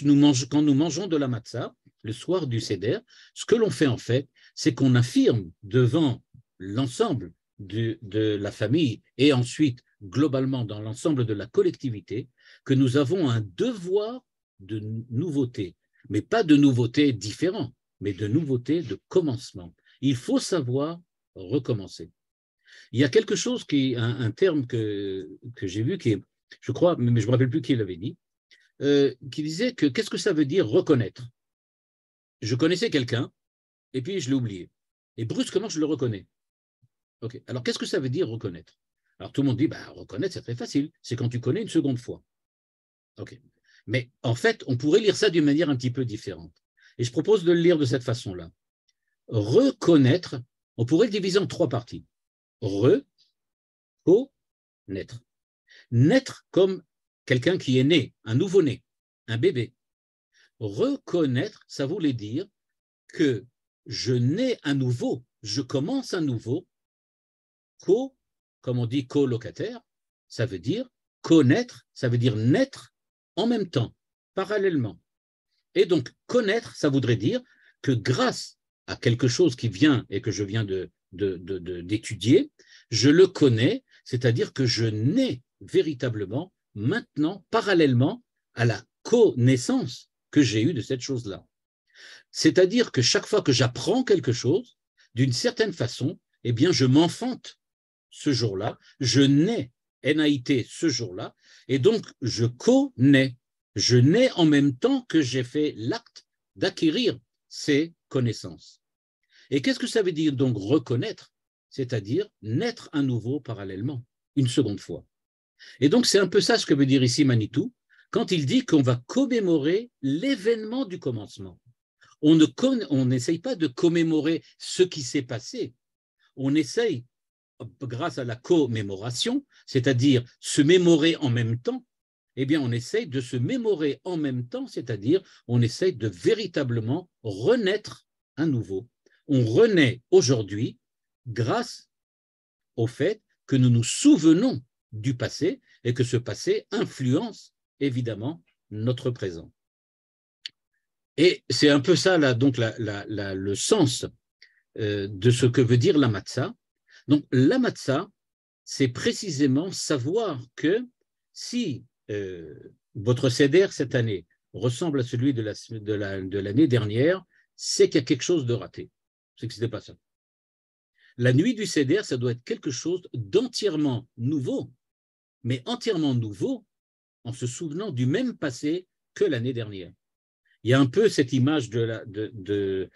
quand nous mangeons de la matzah, le soir du Seder, ce que l'on fait en fait, c'est qu'on affirme devant l'ensemble de la famille et ensuite globalement dans l'ensemble de la collectivité que nous avons un devoir de nouveauté, mais pas de nouveauté différente, mais de nouveauté de commencement. Il faut savoir recommencer. Il y a quelque chose un terme que j'ai vu qui est, je crois, mais je ne me rappelle plus qui l'avait dit, qui disait que qu'est-ce que ça veut dire reconnaître? Je connaissais quelqu'un et puis je l'ai oublié. Et brusquement, je le reconnais. Ok. Alors, qu'est-ce que ça veut dire reconnaître? Alors, tout le monde dit, bah, reconnaître, c'est très facile. C'est quand tu connais une seconde fois. Ok. Mais en fait, on pourrait lire ça d'une manière un petit peu différente. Et je propose de le lire de cette façon-là. Reconnaître, on pourrait le diviser en 3 parties. Reconnaître. Naître comme quelqu'un qui est né, un nouveau-né, un bébé. Reconnaître, ça voulait dire que je nais à nouveau, je commence à nouveau, comme on dit colocataire, ça veut dire connaître, ça veut dire naître en même temps, parallèlement. Et donc, connaître, ça voudrait dire que grâce à quelque chose qui vient et que je viens d'étudier, je le connais, c'est-à-dire que je nais véritablement maintenant, parallèlement à la connaissance que j'ai eue de cette chose-là. C'est-à-dire que chaque fois que j'apprends quelque chose, d'une certaine façon, eh bien, je m'enfante ce jour-là, je nais NAIT ce jour-là, et donc je connais. Je nais en même temps que j'ai fait l'acte d'acquérir ces connaissances. Et qu'est-ce que ça veut dire donc reconnaître? C'est-à-dire naître à nouveau parallèlement, une seconde fois. Et donc c'est un peu ça ce que veut dire ici Manitou, quand il dit qu'on va commémorer l'événement du commencement. On n'essaye pas de commémorer ce qui s'est passé, on essaye, grâce à la commémoration, c'est-à-dire se mémorer en même temps, eh bien, on essaye de se mémorer en même temps, c'est-à-dire on essaye de véritablement renaître à nouveau. On renaît aujourd'hui grâce au fait que nous nous souvenons du passé et que ce passé influence évidemment notre présent. Et c'est un peu ça, là, donc, le sens de ce que veut dire la matzah. Donc, la matzah, c'est précisément savoir que si votre seder cette année ressemble à celui de l'année dernière, c'est qu'il y a quelque chose de raté. C'est que ce n'était pas ça. La nuit du seder, ça doit être quelque chose d'entièrement nouveau, mais entièrement nouveau en se souvenant du même passé que l'année dernière. Il y a un peu cette image du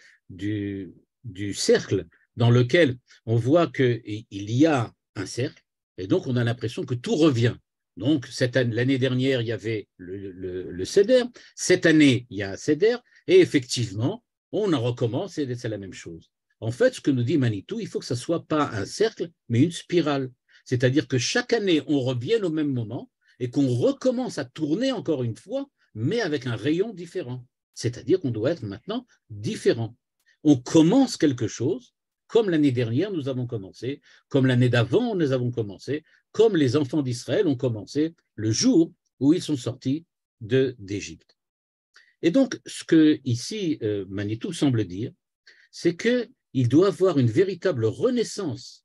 cercle dans lequel on voit qu'il y a un cercle, et donc on a l'impression que tout revient. Donc, l'année dernière, il y avait le Seder, cette année, il y a un Seder, et effectivement, on en recommence et c'est la même chose. En fait, ce que nous dit Manitou, il faut que ça ne soit pas un cercle, mais une spirale. C'est-à-dire que chaque année, on revienne au même moment et qu'on recommence à tourner encore une fois, mais avec un rayon différent. C'est-à-dire qu'on doit être maintenant différent. On commence quelque chose, comme l'année dernière nous avons commencé, comme l'année d'avant nous avons commencé, comme les enfants d'Israël ont commencé le jour où ils sont sortis d'Égypte. Et donc, ce que ici Manitou semble dire, c'est qu'il doit avoir une véritable renaissance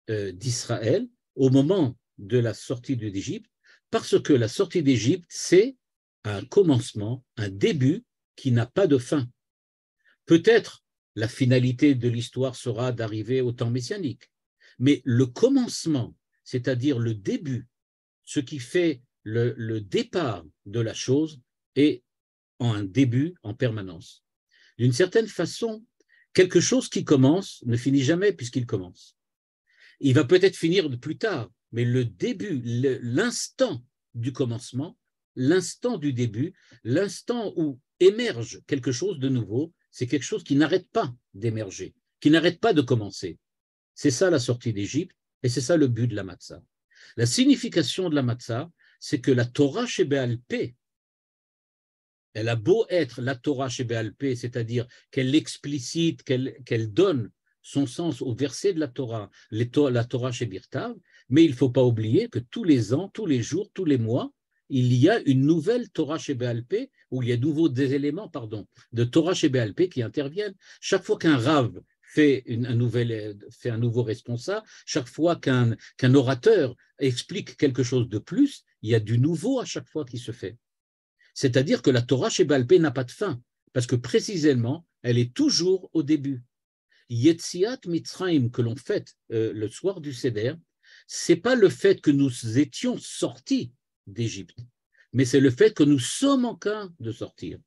d'Israël au moment de la sortie d'Égypte, parce que la sortie d'Égypte, c'est un commencement, un début qui n'a pas de fin. Peut-être la finalité de l'histoire sera d'arriver au temps messianique, mais le commencement, c'est-à-dire le début, ce qui fait le départ de la chose, est en un début en permanence. D'une certaine façon, quelque chose qui commence ne finit jamais puisqu'il commence. Il va peut-être finir plus tard, mais le début, l'instant du commencement, l'instant du début, l'instant où émerge quelque chose de nouveau, c'est quelque chose qui n'arrête pas d'émerger, qui n'arrête pas de commencer. C'est ça la sortie d'Égypte et c'est ça le but de la matzah. La signification de la matzah, c'est que la Torah chez Béal Pé, elle a beau être la Torah chez Béal Pé, c'est-à-dire qu'elle explicite, qu'elle donne son sens au verset de la Torah, la Torah chez Birtav, mais il ne faut pas oublier que tous les ans, tous les jours, tous les mois, il y a une nouvelle Torah chez Béal Pé, où il y a des éléments de Torah chez Béal Pé qui interviennent. Chaque fois qu'un Rav fait un nouveau responsable, chaque fois qu'un orateur explique quelque chose de plus, il y a du nouveau à chaque fois qui se fait. C'est-à-dire que la Torah chez Béal Pé n'a pas de fin, parce que précisément, elle est toujours au début. Yetziat Mitzrayim que l'on fête le soir du Seder, c'est pas le fait que nous étions sortis d'Égypte, mais c'est le fait que nous sommes en train de sortir.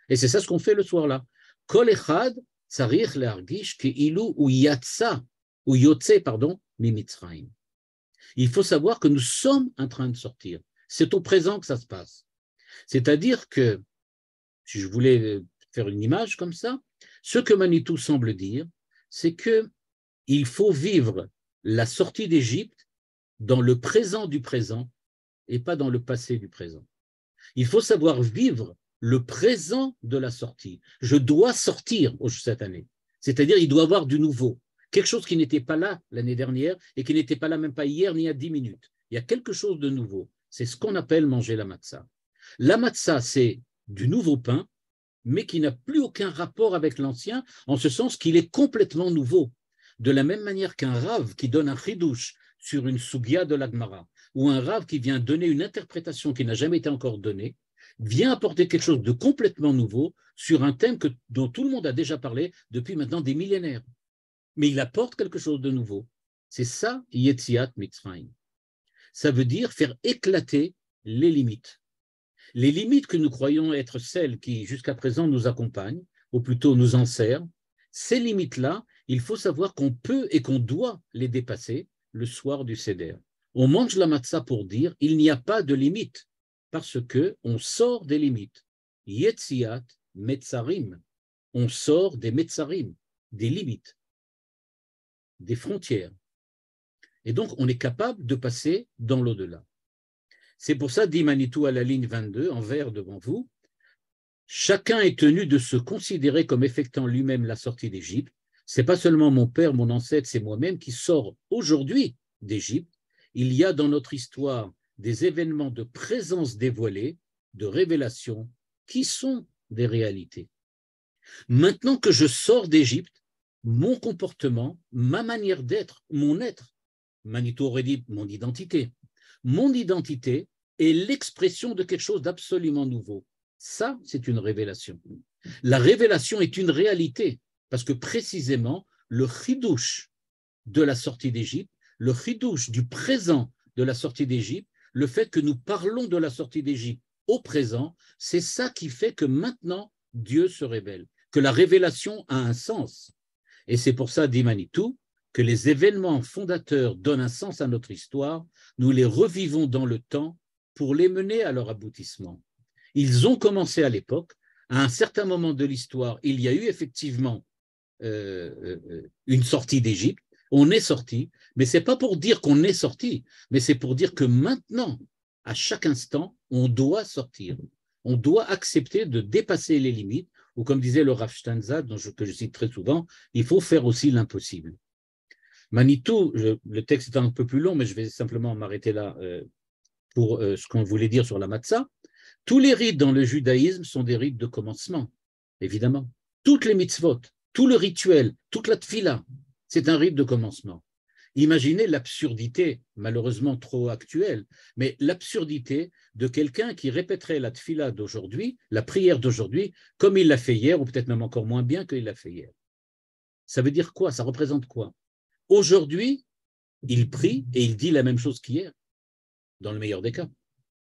Et c'est ça ce qu'on fait le soir-là. Kol echad tzarich lehargish keilu ou yatsa ou yotze mi Mitzrayim. Il faut savoir que nous sommes en train de sortir. C'est au présent que ça se passe. C'est-à-dire que, si je voulais faire une image comme ça, ce que Manitou semble dire, c'est qu'il faut vivre la sortie d'Égypte dans le présent du présent et pas dans le passé du présent. Il faut savoir vivre le présent de la sortie. Je dois sortir cette année. C'est-à-dire il doit y avoir du nouveau. Quelque chose qui n'était pas là l'année dernière et qui n'était pas là même pas hier ni il y a 10 minutes. Il y a quelque chose de nouveau. C'est ce qu'on appelle manger la matzah. La matzah, c'est du nouveau pain mais qui n'a plus aucun rapport avec l'ancien, en ce sens qu'il est complètement nouveau. De la même manière qu'un rave qui donne un chidouche sur une sugya de l'Agmara, ou un rave qui vient donner une interprétation qui n'a jamais été encore donnée, vient apporter quelque chose de complètement nouveau sur un thème dont tout le monde a déjà parlé depuis maintenant des millénaires. Mais il apporte quelque chose de nouveau. C'est ça, Yetziat Mitzrayim. Ça veut dire faire éclater les limites. Les limites que nous croyons être celles qui, jusqu'à présent, nous accompagnent, ou plutôt nous enserrent, ces limites-là, il faut savoir qu'on peut et qu'on doit les dépasser le soir du Seder. On mange la matzah pour dire il n'y a pas de limite, parce qu'on sort des limites. Yetziat Metzarim. On sort des Metzarim, des limites, des frontières. Et donc, on est capable de passer dans l'au-delà. C'est pour ça, dit Manitou à la ligne 22, en vert devant vous, chacun est tenu de se considérer comme effectuant lui-même la sortie d'Égypte. Ce n'est pas seulement mon père, mon ancêtre, c'est moi-même qui sors aujourd'hui d'Égypte. Il y a dans notre histoire des événements de présence dévoilée, de révélation, qui sont des réalités. Maintenant que je sors d'Égypte, mon comportement, ma manière d'être, mon être, Manitou aurait dit mon identité est l'expression de quelque chose d'absolument nouveau. Ça, c'est une révélation. La révélation est une réalité, parce que précisément, le chidouche de la sortie d'Égypte, le chidouche du présent de la sortie d'Égypte, le fait que nous parlons de la sortie d'Égypte au présent, c'est ça qui fait que maintenant, Dieu se révèle, que la révélation a un sens. Et c'est pour ça, dit Manitou, que les événements fondateurs donnent un sens à notre histoire, nous les revivons dans le temps pour les mener à leur aboutissement. Ils ont commencé à l'époque, à un certain moment de l'histoire, il y a eu effectivement une sortie d'Égypte, on est sorti, mais ce n'est pas pour dire qu'on est sorti, mais c'est pour dire que maintenant, à chaque instant, on doit sortir, on doit accepter de dépasser les limites, ou comme disait le Rav Stanza, que je cite très souvent, il faut faire aussi l'impossible. Manitou, le texte est un peu plus long, mais je vais simplement m'arrêter là pour ce qu'on voulait dire sur la matzah. Tous les rites dans le judaïsme sont des rites de commencement, évidemment. Toutes les mitzvot, tout le rituel, toute la tfila, c'est un rite de commencement. Imaginez l'absurdité, malheureusement trop actuelle, mais l'absurdité de quelqu'un qui répéterait la tfila d'aujourd'hui, la prière d'aujourd'hui, comme il l'a fait hier, ou peut-être même encore moins bien qu'il l'a fait hier. Ça veut dire quoi? Ça représente quoi? Aujourd'hui, il prie et il dit la même chose qu'hier, dans le meilleur des cas.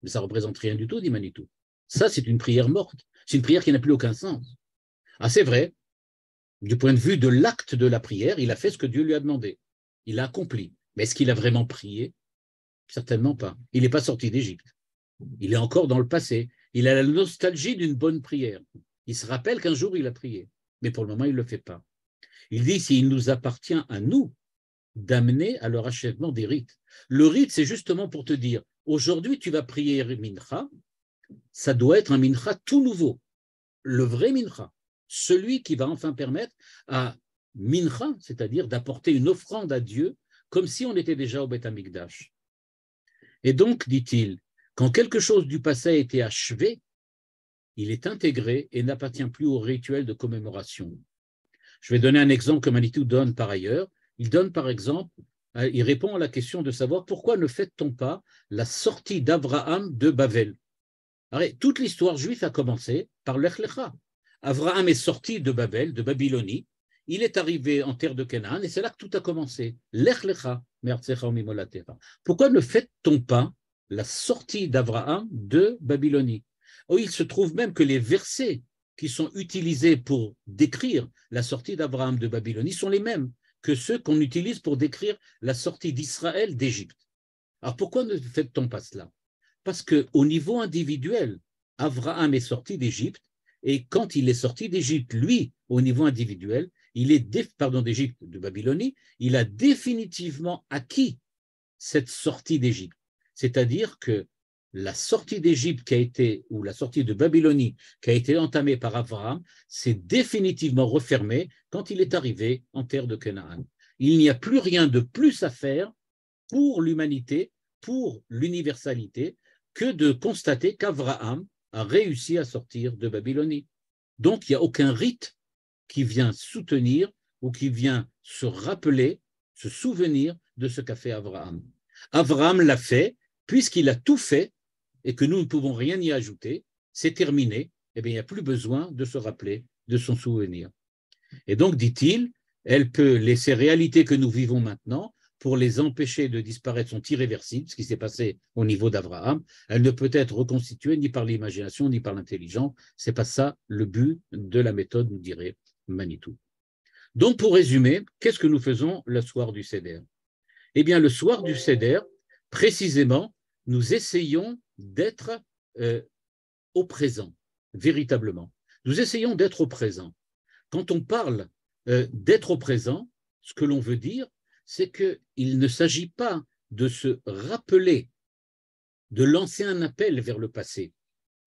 Mais ça ne représente rien du tout, dit Manitou. Ça, c'est une prière morte. C'est une prière qui n'a plus aucun sens. Ah, c'est vrai, du point de vue de l'acte de la prière, il a fait ce que Dieu lui a demandé. Il a accompli. Mais est-ce qu'il a vraiment prié? Certainement pas. Il n'est pas sorti d'Égypte. Il est encore dans le passé. Il a la nostalgie d'une bonne prière. Il se rappelle qu'un jour, il a prié. Mais pour le moment, il ne le fait pas. Il dit, s'il nous appartient à nous d'amener à leur achèvement des rites. Le rite, c'est justement pour te dire, aujourd'hui, tu vas prier mincha, ça doit être un mincha tout nouveau, le vrai mincha, celui qui va enfin permettre à mincha, c'est-à-dire d'apporter une offrande à Dieu, comme si on était déjà au Beth Amikdash. Et donc, dit-il, quand quelque chose du passé a été achevé, il est intégré et n'appartient plus au rituel de commémoration. Je vais donner un exemple que Manitou donne par ailleurs. Il donne par exemple, il répond à la question de savoir pourquoi ne fête-t-on pas la sortie d'Abraham de Babel. Alors, toute l'histoire juive a commencé par l'Ech Lecha. Abraham est sorti de Babel, de Babylonie, il est arrivé en terre de Canaan et c'est là que tout a commencé. L'Ech Lecha, pourquoi ne fête-t-on pas la sortie d'Abraham de Babylonie? Oh, il se trouve même que les versets qui sont utilisés pour décrire la sortie d'Abraham de Babylonie sont les mêmes que ceux qu'on utilise pour décrire la sortie d'Israël d'Égypte. Alors pourquoi ne fait-on pas cela? Parce qu'au niveau individuel, Abraham est sorti d'Égypte, et quand il est sorti d'Égypte, lui, au niveau individuel, d'Égypte, de Babylonie, il a définitivement acquis cette sortie d'Égypte. C'est-à-dire que la sortie d'Égypte qui a été, ou la sortie de Babylonie qui a été entamée par Abraham, s'est définitivement refermée quand il est arrivé en terre de Canaan. Il n'y a plus rien de plus à faire pour l'humanité, pour l'universalité, que de constater qu'Abraham a réussi à sortir de Babylonie. Donc, il n'y a aucun rite qui vient soutenir ou qui vient se rappeler, se souvenir de ce qu'a fait Abraham. Abraham l'a fait, puisqu'il a tout fait et que nous ne pouvons rien y ajouter, c'est terminé, eh bien, il n'y a plus besoin de se rappeler de son souvenir. Et donc, dit-il, ces réalités que nous vivons maintenant, pour les empêcher de disparaître, sont irréversibles, ce qui s'est passé au niveau d'Abraham. Elle ne peut être reconstituée ni par l'imagination, ni par l'intelligence. Ce n'est pas ça le but de la méthode, nous dirait Manitou. Donc, pour résumer, qu'est-ce que nous faisons le soir du Seder? Eh bien, le soir du Seder, précisément, nous essayons d'être au présent, véritablement. Nous essayons d'être au présent. Quand on parle d'être au présent, ce que l'on veut dire, c'est qu'il ne s'agit pas de se rappeler, de lancer un appel vers le passé,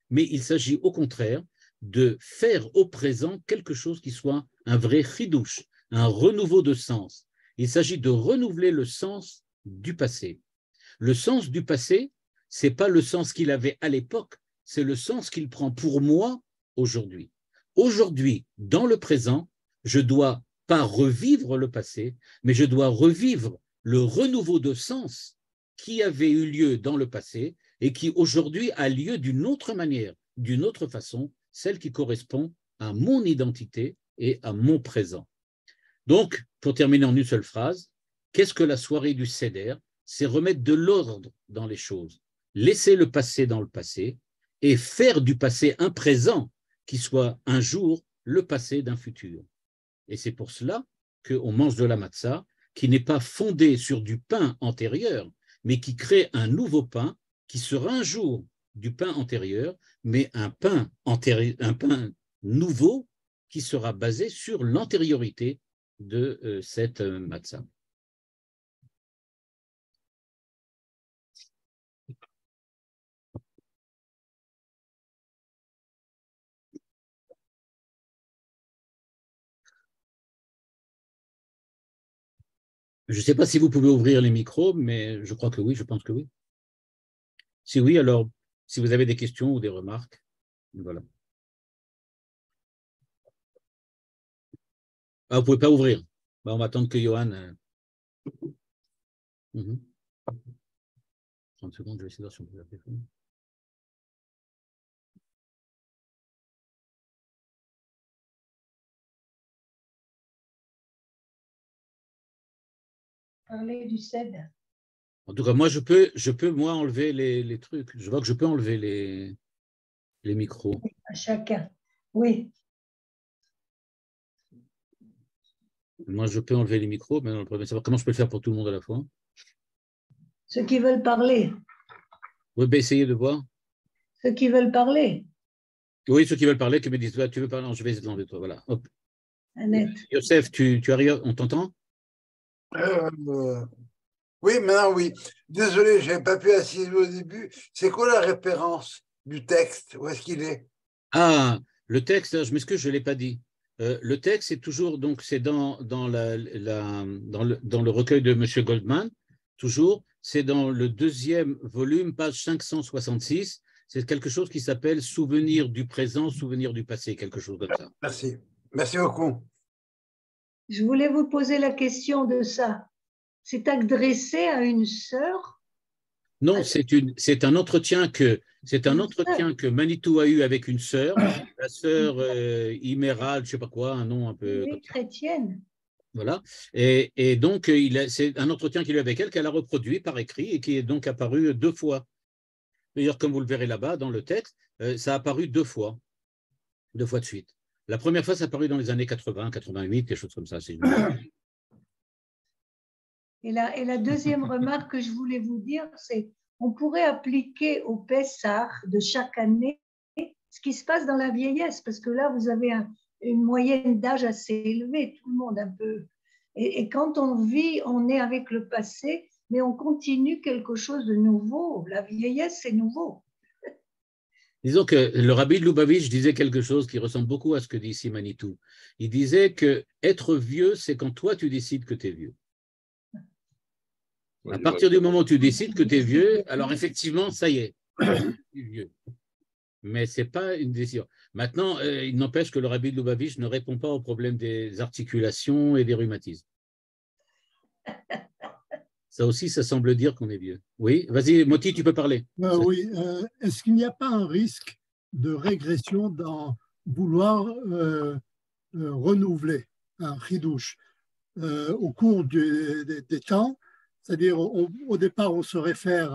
mais il s'agit au contraire de faire au présent quelque chose qui soit un vrai chidouche, un renouveau de sens. Il s'agit de renouveler le sens du passé. Le sens du passé, ce n'est pas le sens qu'il avait à l'époque, c'est le sens qu'il prend pour moi aujourd'hui. Aujourd'hui, dans le présent, je ne dois pas revivre le passé, mais je dois revivre le renouveau de sens qui avait eu lieu dans le passé et qui aujourd'hui a lieu d'une autre manière, d'une autre façon, celle qui correspond à mon identité et à mon présent. Donc, pour terminer en une seule phrase, qu'est-ce que la soirée du Seder? C'est remettre de l'ordre dans les choses, laisser le passé dans le passé et faire du passé un présent qui soit un jour le passé d'un futur. Et c'est pour cela qu'on mange de la matzah qui n'est pas fondée sur du pain antérieur, mais qui crée un nouveau pain qui sera un jour du pain antérieur, mais un pain nouveau qui sera basé sur l'antériorité de cette matzah. Je ne sais pas si vous pouvez ouvrir les micros, mais je crois que oui, je pense que oui. Si oui, alors, si vous avez des questions ou des remarques, voilà. Ah, vous ne pouvez pas ouvrir. On va attendre que Johan... 30 secondes, je vais essayer de voir si on peut l'appeler. Parler du Seder. En tout cas, moi, je peux enlever les trucs. Je vois que je peux enlever les micros. À chacun, oui. Moi, je peux enlever les micros, mais le problème, c'est savoir comment je peux le faire pour tout le monde à la fois. Ceux qui veulent parler. Oui, ben, essayez de voir. Ceux qui veulent parler. Oui, ceux qui veulent parler, qui me disent, tu veux parler, non, je vais essayer de l'enlever, toi. Voilà. Hop. Annette. Youssef, tu arrives, on t'entend? Oui, maintenant oui. Désolé, je n'avais pas pu assister au début. C'est quoi la référence du texte? Où est-ce qu'il est? Ah, le texte, je m'excuse, je ne l'ai pas dit. Le texte, c'est toujours, donc c'est dans le recueil de M. Goldman, toujours, c'est dans le 2e volume, page 566, c'est quelque chose qui s'appelle Souvenir du présent, souvenir du passé, quelque chose comme ça. Merci. Merci beaucoup. Je voulais vous poser la question de ça. C'est adressé à une sœur? Non, c'est un entretien que Manitou a eu avec une sœur, la sœur Imérald, je ne sais pas quoi, un nom un peu chrétienne. Voilà. Et donc, c'est un entretien qu'il a eu avec elle qu'elle a reproduit par écrit et qui est donc apparu 2 fois. D'ailleurs, comme vous le verrez là-bas dans le texte, ça a apparu 2 fois de suite. La première fois, ça a apparu dans les années 80, 88, quelque chose comme ça. Et la deuxième remarque que je voulais vous dire, c'est on pourrait appliquer au Pessah de chaque année ce qui se passe dans la vieillesse, parce que là, vous avez une moyenne d'âge assez élevée, tout le monde un peu. Et quand on vit, on est avec le passé, mais on continue quelque chose de nouveau. La vieillesse, c'est nouveau. Disons que le rabbi de Lubavitch disait quelque chose qui ressemble beaucoup à ce que dit ici Manitou. Il disait que être vieux, c'est quand toi, tu décides que tu es vieux. À partir du moment où tu décides que tu es vieux, alors effectivement, ça y est, tu es vieux. mais ce n'est pas une décision. Maintenant, il n'empêche que le rabbi de Lubavitch ne répond pas au problème des articulations et des rhumatismes. Ça aussi, ça semble dire qu'on est vieux. Oui, vas-y, Moti, tu peux parler. Oui, est-ce qu'il n'y a pas un risque de régression dans vouloir renouveler un chidouche au cours des temps? C'est-à-dire, au départ, on se réfère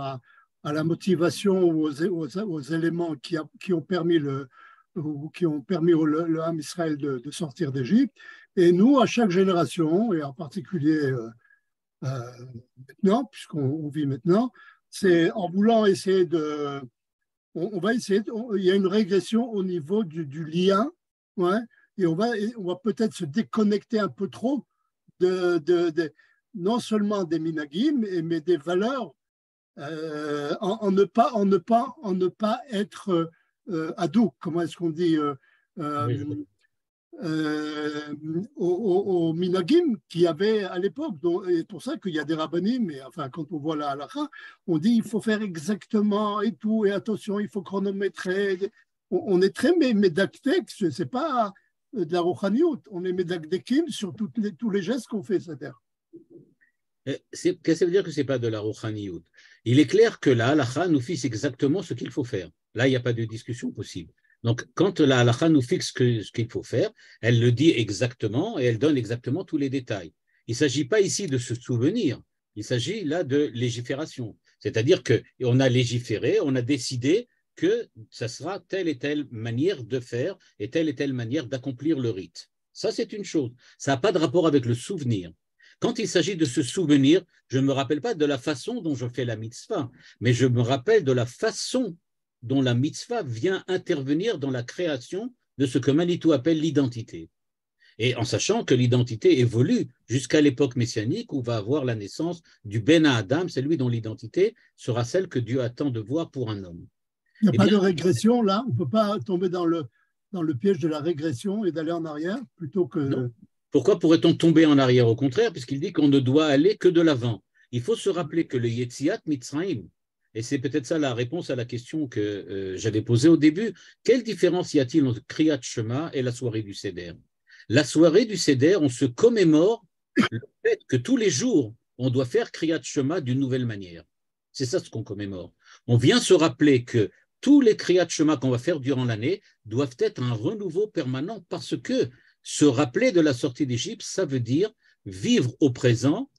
à la motivation ou aux éléments qui ont permis le Ham Israël de sortir d'Égypte. Et nous, à chaque génération, et en particulier maintenant, puisqu'on vit maintenant, c'est en voulant essayer de... On va essayer, il y a une régression au niveau du lien, ouais, et on va peut-être se déconnecter un peu trop non seulement des minagim, mais des valeurs, en ne pas être adouk, comment est-ce qu'on dit, aux minagim qu'il y avait à l'époque. Et pour ça qu'il y a des rabbinim, mais enfin, quand on voit la halakha, on dit il faut faire exactement et tout, et attention, il faut chronométrer. On est très médactek, c'est pas de la rouchaniout, on est médacdekim sur tous les gestes qu'on fait, c'est-à-dire. Qu'est-ce que ça veut dire que ce n'est pas de la rouchaniout? Il est clair que la halakha nous fixe exactement ce qu'il faut faire. Là, il n'y a pas de discussion possible. Donc, quand la halakha nous fixe ce qu'il faut faire, elle le dit exactement et elle donne exactement tous les détails. Il ne s'agit pas ici de se souvenir, il s'agit là de légifération. C'est-à-dire qu'on a légiféré, on a décidé que ça sera telle et telle manière de faire et telle manière d'accomplir le rite. Ça, c'est une chose. Ça n'a pas de rapport avec le souvenir. Quand il s'agit de se souvenir, je ne me rappelle pas de la façon dont je fais la mitzvah, mais je me rappelle de la façon dont la mitzvah vient intervenir dans la création de ce que Manitou appelle l'identité. Et en sachant que l'identité évolue jusqu'à l'époque messianique où va avoir la naissance du Ben Adam, c'est lui dont l'identité sera celle que Dieu attend de voir pour un homme. Il n'y a pas de régression là, on ne peut pas tomber dans le piège de la régression et d'aller en arrière plutôt que… Non. Pourquoi pourrait-on tomber en arrière? Au contraire, puisqu'il dit qu'on ne doit aller que de l'avant. Il faut se rappeler que le Yetziat Mitzrayim, et c'est peut-être ça la réponse à la question que j'avais posée au début, quelle différence y a-t-il entre Kriyat Shema et la soirée du Seder? La soirée du Seder, on se commémore le fait que tous les jours, on doit faire Kriyat Shema d'une nouvelle manière. C'est ça ce qu'on commémore. On vient se rappeler que tous les Kriyat Shema qu'on va faire durant l'année doivent être un renouveau permanent parce que se rappeler de la sortie d'Égypte, ça veut dire vivre au présent,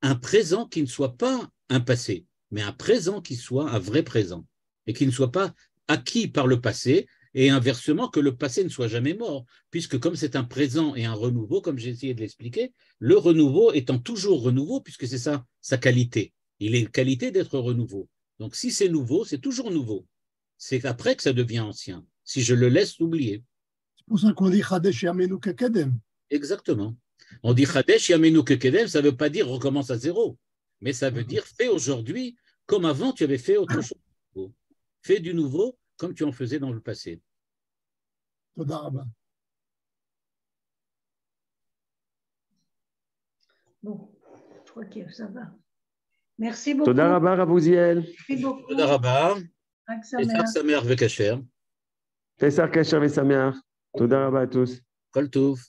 un présent qui ne soit pas un passé, mais un présent qui soit un vrai présent et qui ne soit pas acquis par le passé et inversement que le passé ne soit jamais mort, puisque comme c'est un présent et un renouveau, comme j'ai essayé de l'expliquer, le renouveau étant toujours renouveau, puisque c'est ça sa qualité. Il est qualité d'être renouveau. Donc si c'est nouveau, c'est toujours nouveau. C'est après que ça devient ancien, si je le laisse oublier. C'est pour ça qu'on dit Chadesh Yamenu Kekedem. Exactement. On dit Chadesh Yamenu Kekedem, ça ne veut pas dire recommence à zéro, mais ça veut dire fais aujourd'hui comme avant tu avais fait autre chose. Fais du nouveau comme tu en faisais dans le passé. Toda Rabba. Bon, je crois que ça va. Merci beaucoup. Toda Rabba, Rabouziel. Merci beaucoup. Toda Rabba. Chag Sameach Vekacher. Pessar Kasher Vesameach. Toda Rabba à tous. Kol Tov.